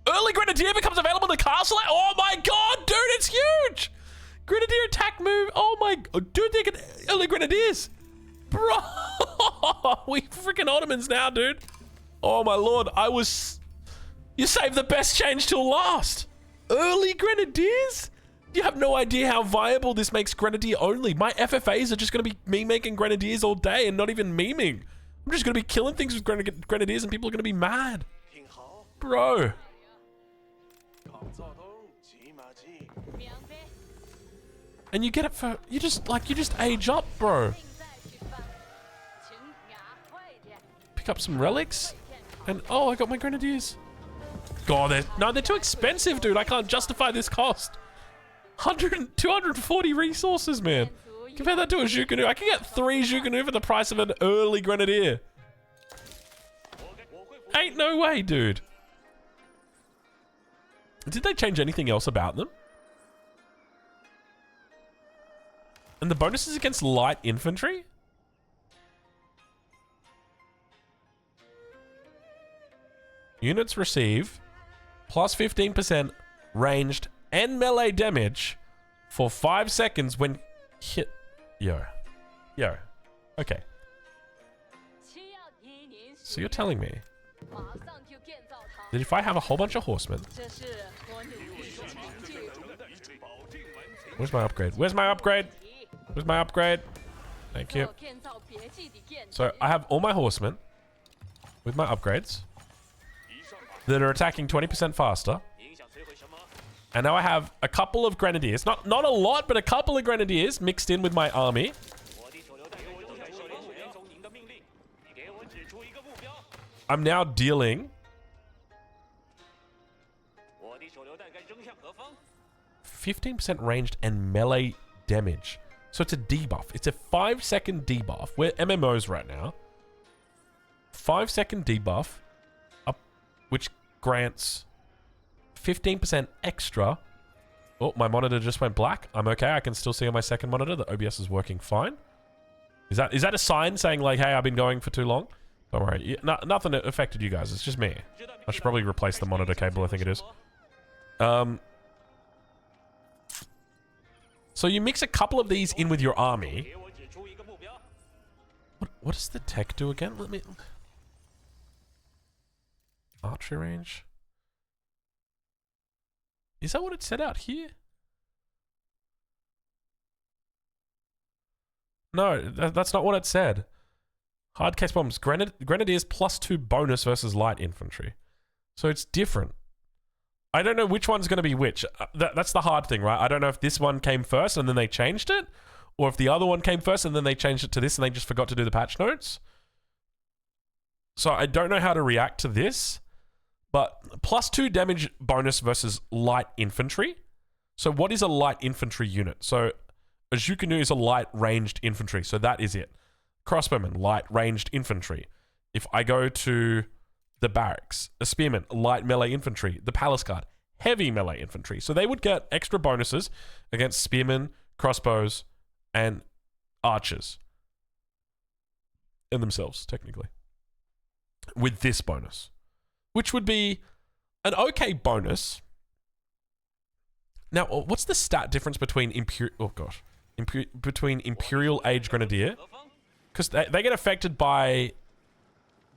Early Grenadier becomes available in the Castle Age? Oh my god, dude, it's huge! Grenadier attack move. Oh my... Dude, they get early Grenadiers. Bro! We freaking Ottomans now, dude. Oh my lord, You saved the best change till last. Early Grenadiers? You have no idea how viable this makes Grenadier only. My FFAs are just going to be me making Grenadiers all day and not even memeing. I'm just going to be killing things with Grenadiers and people are going to be mad. Bro. And you get it for... You just age up, bro. Pick up some relics. And, oh, I got my Grenadiers. God, they're too expensive, dude. I can't justify this cost. 240 resources, man. Compare that to a Jukunu. I can get 3 Jukunu for the price of an early Grenadier. Ain't no way, dude. Did they change anything else about them? And the bonuses against light infantry? Units receive plus 15% ranged and melee damage for 5 seconds when hit. Yo. Okay. So you're telling me that if I have a whole bunch of horsemen... Where's my upgrade? Where's my upgrade? Where's my upgrade? Thank you. So I have all my horsemen with my upgrades that are attacking 20% faster. And now I have a couple of Grenadiers. Not a lot, but a couple of Grenadiers mixed in with my army. I'm now dealing 15% ranged and melee damage. So it's a debuff. It's a 5-second debuff. We're MMOs right now. 5-second debuff, which grants 15% extra. Oh, my monitor just went black. I'm okay. I can still see on my second monitor that OBS is working fine. Is that a sign saying like, hey, I've been going for too long? Don't worry. Nothing affected you guys. It's just me. I should probably replace the monitor cable, I think it is. So you mix a couple of these in with your army. What does the tech do again? Let me... Archery range? Is that what it said out here? No, that's not what it said. Hard case bombs. Grenadiers +2 bonus versus light infantry. So it's different. I don't know which one's going to be which. That's the hard thing, right? I don't know if this one came first and then they changed it, or if the other one came first and then they changed it to this and they just forgot to do the patch notes. So I don't know how to react to this, but +2 damage bonus versus light infantry. So what is a light infantry unit? So a Jukunu is a light ranged infantry, so that is it. Crossbowman, light ranged infantry. If I go to the barracks, a spearman, light melee infantry. The palace guard, heavy melee infantry. So they would get extra bonuses against spearmen, crossbows, and archers. And themselves, technically. With this bonus. Which would be an okay bonus. Now, what's the stat difference between between Imperial Age Grenadier? Because they get affected by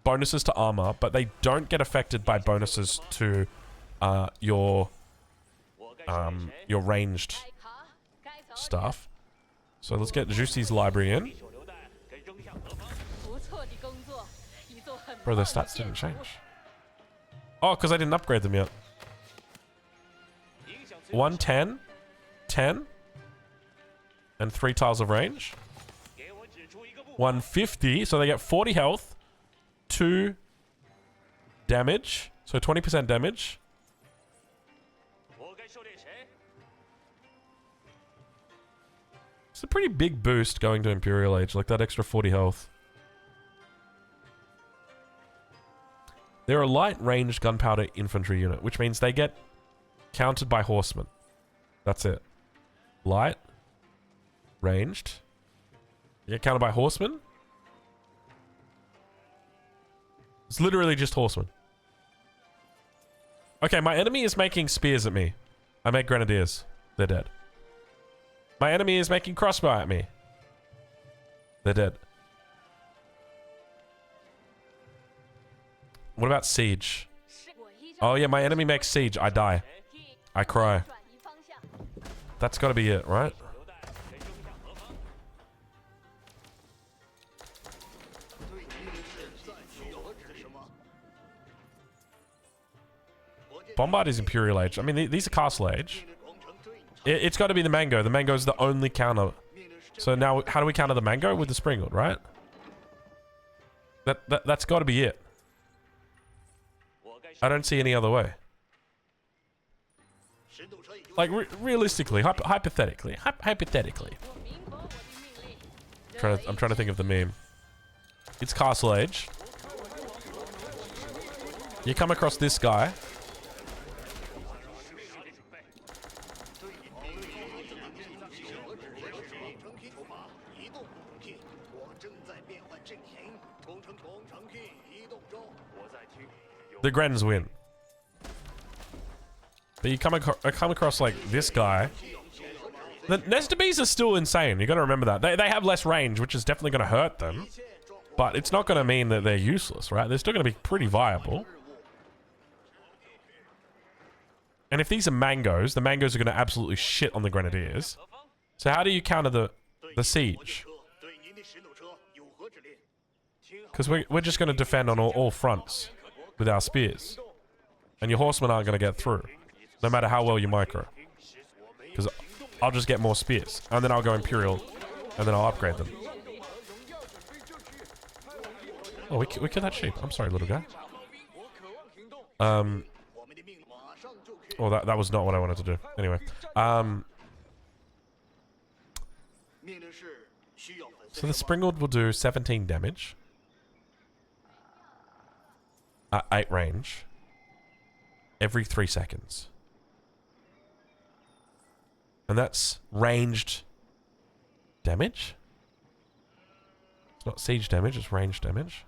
bonuses to armor, but they don't get affected by bonuses to your ranged stuff. So let's get Juicy's library in. Bro, their stats didn't change. Oh, because I didn't upgrade them yet. 110, 10, and 3 tiles of range. 150, so they get 40 health, 2 damage, so 20% damage. It's a pretty big boost going to Imperial Age, like that extra 40 health. They're a light ranged gunpowder infantry unit, which means they get countered by horsemen. That's it. Light, ranged. You get countered by horsemen. It's literally just horsemen. Okay, my enemy is making spears at me. I make grenadiers. They're dead. My enemy is making crossbow at me. They're dead. What about siege? Oh yeah, my enemy makes siege. I die. I cry. That's gotta be it, right? Bombard is Imperial Age. I mean, these are Castle Age. It's got to be the Mango. The Mango is the only counter. So now, how do we counter the Mango? With the Springald, right? That's got to be it. I don't see any other way. Like, realistically, hypothetically. I'm trying to think of the meme. It's Castle Age. You come across this guy. The Grens win. But you come across like this guy. The Nesta Bees are still insane. You got to remember that. They have less range, which is definitely going to hurt them. But it's not going to mean that they're useless, right? They're still going to be pretty viable. And if these are mangoes, the mangoes are going to absolutely shit on the grenadiers. So how do you counter the siege? Because we're just going to defend on all fronts with our spears. And your horsemen aren't going to get through. No matter how well you micro. Because I'll just get more spears. And then I'll go Imperial. And then I'll upgrade them. Oh, we killed that sheep. I'm sorry, little guy. Oh, that was not what I wanted to do. Anyway. So the Springald will do 17 damage. 8 range. Every 3 seconds. And that's ranged damage? It's not siege damage, it's ranged damage.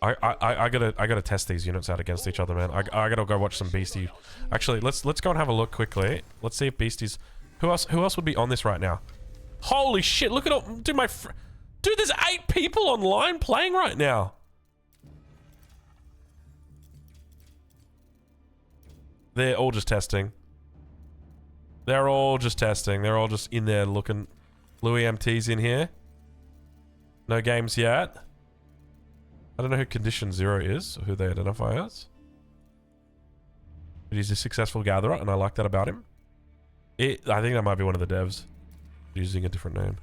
I gotta test these units out against each other, man. I gotta go watch some Beastie. Actually, let's go and have a look quickly. Let's see if Beasties. Who else would be on this right now? Holy shit! Look at all, dude. Dude, there's 8 people online playing right now. They're all just testing. They're all just testing. They're all just in there looking. Louis MT's in here. No games yet. I don't know who Condition Zero is, or who they identify as. But he's a successful gatherer, and I like that about him. I think that might be one of the devs using a different name.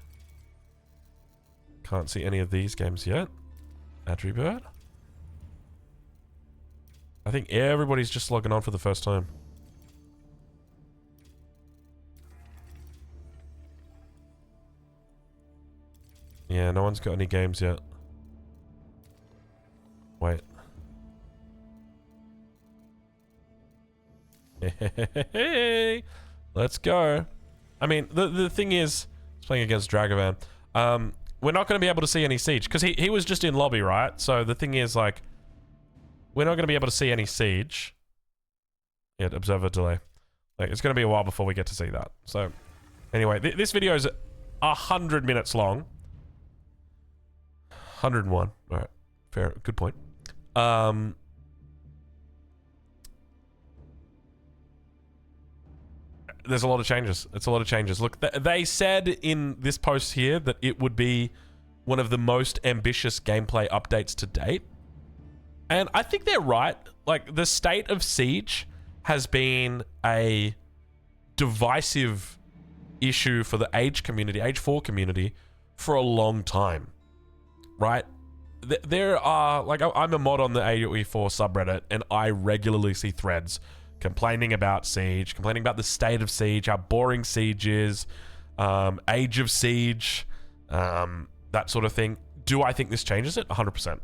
Can't see any of these games yet. Ayyubids. I think everybody's just logging on for the first time. Yeah, no one's got any games yet. Wait. Hey, let's go. I mean, the thing is, it's playing against Dragovan. We're not going to be able to see any siege because he was just in lobby, right? So the thing is, like, we're not going to be able to see any siege. Yeah, observer delay. Like, it's going to be a while before we get to see that. So, anyway, this video is 100 minutes long. 101. All right, fair, good point. There's a lot of changes. It's a lot of changes. Look, they said in this post here that it would be one of the most ambitious gameplay updates to date. And I think they're right. Like, the state of Siege has been a divisive issue for the Age community, Age 4 community, for a long time. Right? There are, like, I'm a mod on the AUE4 subreddit, and I regularly see threads complaining about Siege, complaining about the state of Siege, how boring Siege is, Age of Siege, that sort of thing. Do I think this changes it? 100%.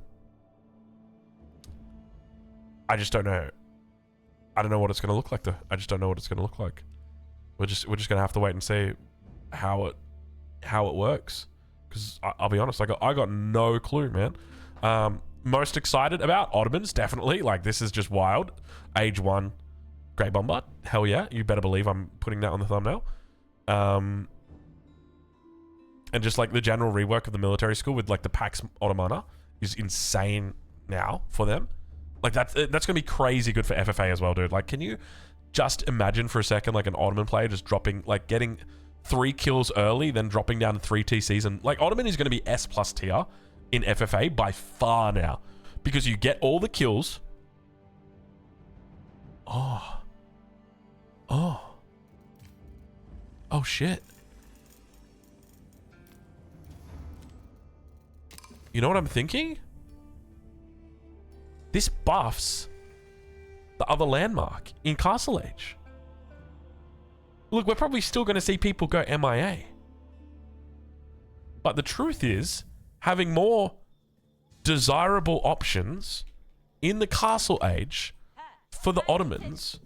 I just don't know. I don't know what it's going to look like, though. I just don't know what it's going to look like. We're just going to have to wait and see how it works. Because I'll be honest, I got no clue, man. Most excited about Ottomans, definitely. Like, this is just wild. Age 1, Great Bombard. Hell yeah. You better believe I'm putting that on the thumbnail. And just, like, the general rework of the military school with, like, the Pax Ottomana is insane now for them. Like, that's going to be crazy good for FFA as well, dude. Like, can you just imagine for a second, like, an Ottoman player just dropping, like, getting 3 kills early, then dropping down to 3 TCs. And, like, Ottoman is going to be S+ tier in FFA by far now. Because you get all the kills. Oh, shit. You know what I'm thinking? This buffs the other landmark in Castle Age. Look, we're probably still going to see people go MIA. But the truth is, having more desirable options in the Castle Age for the Ottomans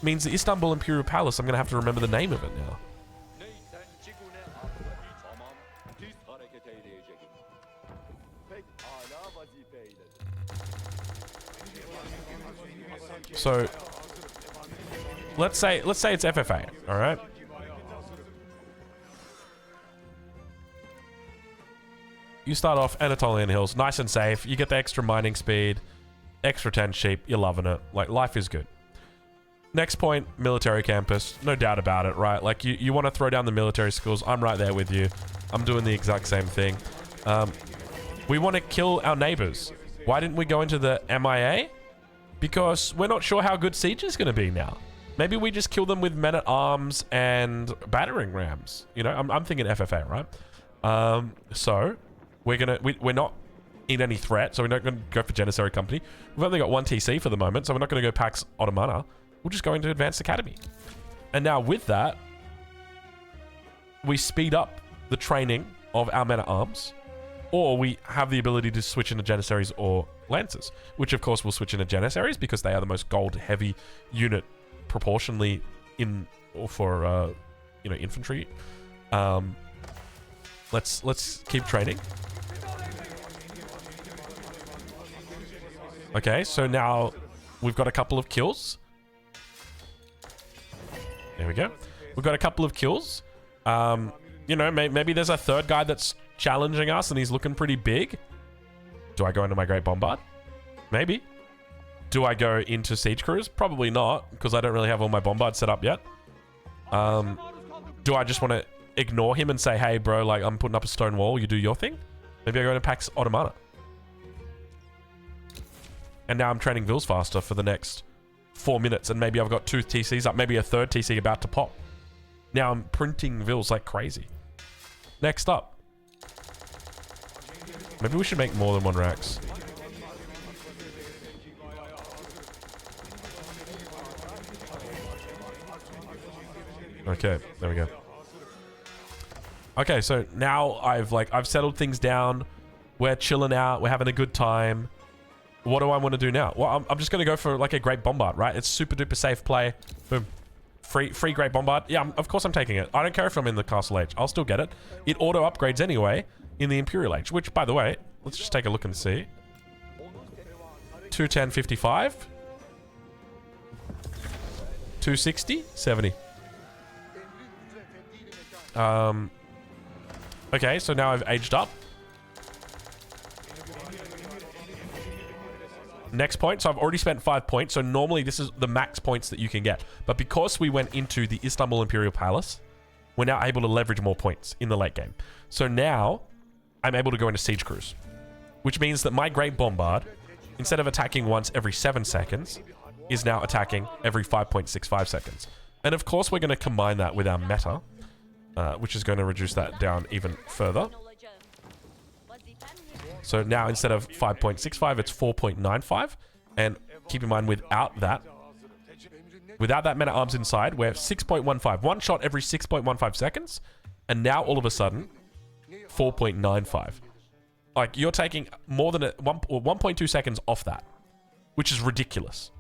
means the Istanbul Imperial Palace, I'm going to have to remember the name of it now. So, let's say it's FFA, all right? You start off Anatolian Hills, nice and safe. You get the extra mining speed, extra 10 sheep. You're loving it. Like, life is good. Next point, military campus. No doubt about it, right? Like, you want to throw down the military schools. I'm right there with you. I'm doing the exact same thing. We want to kill our neighbors. Why didn't we go into the MIA? Because we're not sure how good Siege is going to be now. Maybe we just kill them with men-at-arms and battering rams. You know, I'm thinking FFA, right? So we're not in any threat, so we're not going to go for Janissary Company. We've only got 1 TC for the moment, so we're not going to go Pax Ottomana. We'll just go into Advanced Academy. And now with that, we speed up the training of our men-at-arms, or we have the ability to switch into Janissaries or Lancers, which of course will switch into Janissaries because they are the most gold-heavy unit proportionally in or for you know, infantry. Let's keep training. Okay, so now we've got a couple of kills. There we go. We've got a couple of kills. You know, maybe there's a third guy that's challenging us and he's looking pretty big. Do I go into my Great Bombard? Maybe. Do I go into Siege Cruise? Probably not, because I don't really have all my Bombards set up yet. Do I just want to ignore him and say, hey, bro, like, I'm putting up a stone wall, you do your thing? Maybe I go into Pax Ottomana. And now I'm training Vils faster for the next 4 minutes, and maybe I've got 2 TCs up, maybe a third TC about to pop. Now I'm printing Vils like crazy. Next up. Maybe we should make more than 1 Rax. Okay, there we go. Okay, so now I've settled things down. We're chilling out. We're having a good time. What do I want to do now? Well, I'm just going to go for like a Great Bombard, right? It's super duper safe play. Boom. Free Great Bombard. Yeah, of course I'm taking it. I don't care if I'm in the Castle Age. I'll still get it. It auto upgrades anyway in the Imperial Age, which, by the way, let's just take a look and see. 210.55. 260. 70. Okay, so now I've aged up. Next point. So I've already spent 5 points. So normally this is the max points that you can get. But because we went into the Istanbul Imperial Palace, we're now able to leverage more points in the late game. So now I'm able to go into Siege Cruise, which means that my Great Bombard, instead of attacking once every 7 seconds, is now attacking every 5.65 seconds. And of course, we're going to combine that with our meta, which is going to reduce that down even further. So now instead of 5.65, it's 4.95. And keep in mind, without that men-at-arms inside, we're 6.15. 1 shot every 6.15 seconds. And now all of a sudden, 4.95. Like, you're taking more than 1.2 seconds off that, which is ridiculous.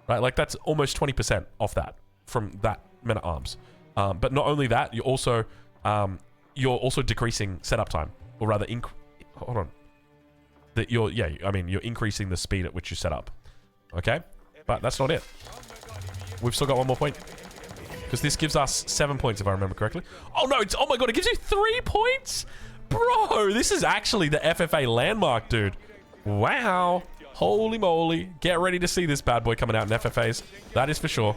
Right? Like, that's almost 20% off that from that men-at-arms. But not only that, you're also decreasing setup time, or rather, hold on. That you're increasing the speed at which you set up. Okay, but that's not it. We've still got 1 more point because this gives us 7 points if I remember correctly. Oh no! Oh my god! It gives you 3 points, bro. This is actually the FFA landmark, dude. Wow! Holy moly! Get ready to see this bad boy coming out in FFAs. That is for sure.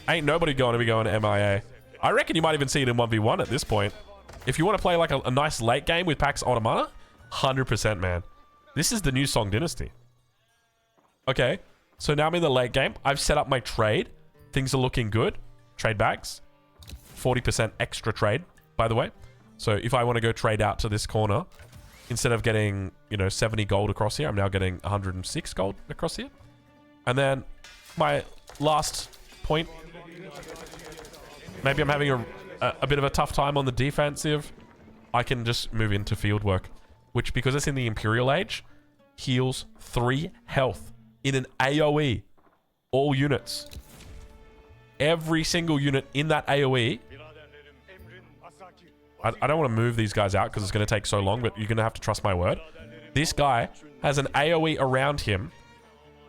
Ain't nobody going to be going to MIA. I reckon you might even see it in 1v1 at this point. If you want to play like a nice late game with Pax Ottomana, 100%, man. This is the new Song Dynasty. Okay, so now I'm in the late game. I've set up my trade. Things are looking good. Trade bags. 40% extra trade, by the way. So if I want to go trade out to this corner, instead of getting, 70 gold across here, I'm now getting 106 gold across here. And then my last point. Maybe I'm having a bit of a tough time on the defensive. I can just move into field work, which, because it's in the Imperial Age, heals 3 health in an AoE. All units. Every single unit in that AoE. I don't want to move these guys out because it's going to take so long, but you're going to have to trust my word. This guy has an AoE around him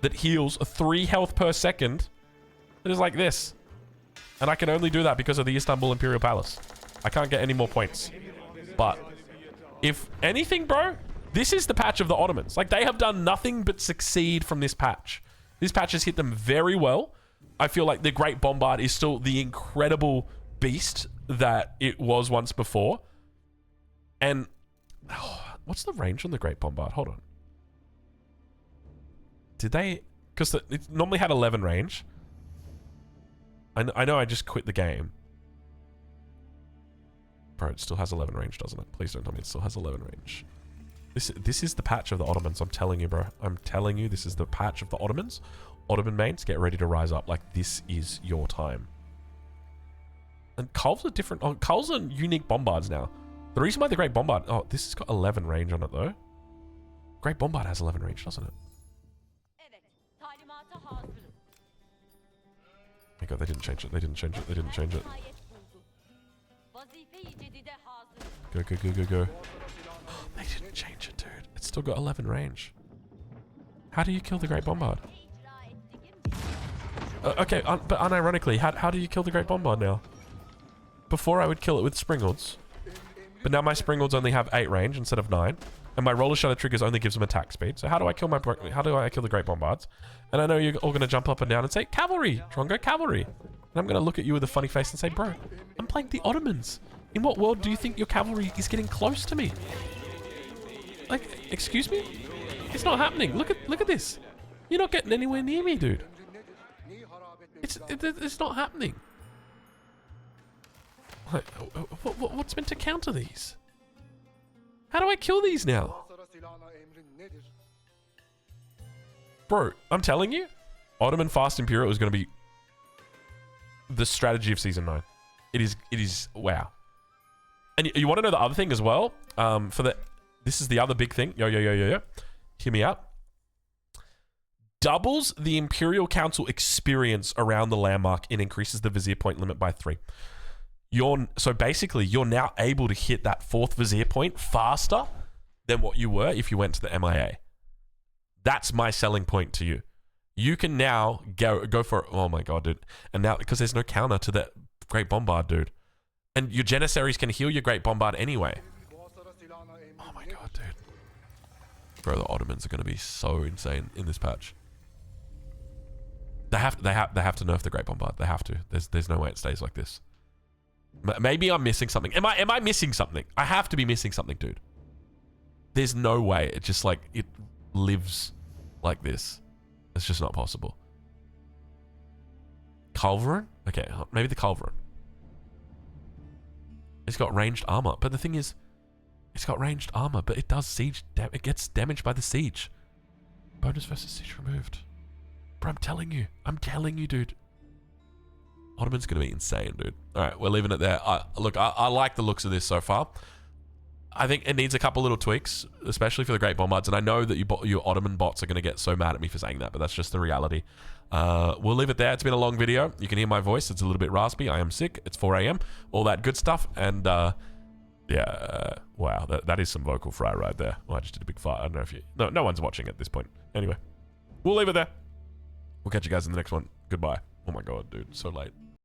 that heals 3 health per second. It is like this. And I can only do that because of the Istanbul Imperial Palace. I can't get any more points. But if anything, bro, this is the patch of the Ottomans. Like, they have done nothing but succeed from this patch. This patch has hit them very well. I feel like the Great Bombard is still the incredible beast that it was once before. And what's the range on the Great Bombard? Hold on. Did they... Because it normally had 11 range. I know I just quit the game. Bro, it still has 11 range, doesn't it? Please don't tell me it still has 11 range. This is the patch of the Ottomans. I'm telling you, bro. I'm telling you, this is the patch of the Ottomans. Ottoman mates, get ready to rise up. Like, this is your time. And Culls are different. Oh, Culls are unique bombards now. The reason why the Great Bombard... Oh, this has got 11 range on it, though. Great Bombard has 11 range, doesn't it? Oh my god, they didn't change it. They didn't change it. They didn't change it. Go, go, go, go, go. They didn't change it, dude. It's still got 11 range. How do you kill the Great Bombard? Okay, but unironically, how do you kill the Great Bombard now? Before I would kill it with Springles. But now my Springles only have 8 range instead of 9. And my Roller Shutter triggers only gives them attack speed. So how do I kill the Great Bombards? And I know you're all going to jump up and down and say, Cavalry! Trongo, Cavalry! And I'm going to look at you with a funny face and say, bro, I'm playing the Ottomans. In what world do you think your cavalry is getting close to me? Like, excuse me? It's not happening. Look at this. You're not getting anywhere near me, dude. It's not happening. Like, what's meant to counter these? How do I kill these now? Bro, I'm telling you, Ottoman Fast Imperial is going to be the strategy of Season 9. It is, wow. And you want to know the other thing as well? This is the other big thing. Yo. Hear me out. Doubles the Imperial Council experience around the landmark and increases the Vizier point limit by 3. So basically, you're now able to hit that 4th Vizier point faster than what you were if you went to the MIA. That's my selling point to you. You can now go for it. Oh my god, dude. And now, because there's no counter to that Great Bombard, dude. And your Janissaries can heal your Great Bombard anyway. Oh my god, dude. Bro, the Ottomans are going to be so insane in this patch. They have to nerf the Great Bombard. They have to. There's no way it stays like this. Maybe I'm missing something. Am I missing something? I have to be missing something, dude. There's no way. It's just like it lives like this. It's just not possible. Culverin? Okay, maybe the Culverin. It's got ranged armor, but the thing is, it's got ranged armor, but it does siege. It gets damaged by the siege. Bonus versus siege removed. Bro, I'm telling you, dude. Ottoman's gonna be insane, dude. All right, we're leaving it there. Look, I like the looks of this so far. I think it needs a couple little tweaks, especially for the Great Bombards. And I know that your Ottoman bots are going to get so mad at me for saying that, but that's just the reality. We'll leave it there. It's been a long video. You can hear my voice. It's a little bit raspy. I am sick. It's 4 a.m. All that good stuff. And yeah, wow, that is some vocal fry right there. Well, I just did a big fart. I don't know if you... No one's watching at this point. Anyway, we'll leave it there. We'll catch you guys in the next one. Goodbye. Oh my god, dude. So late.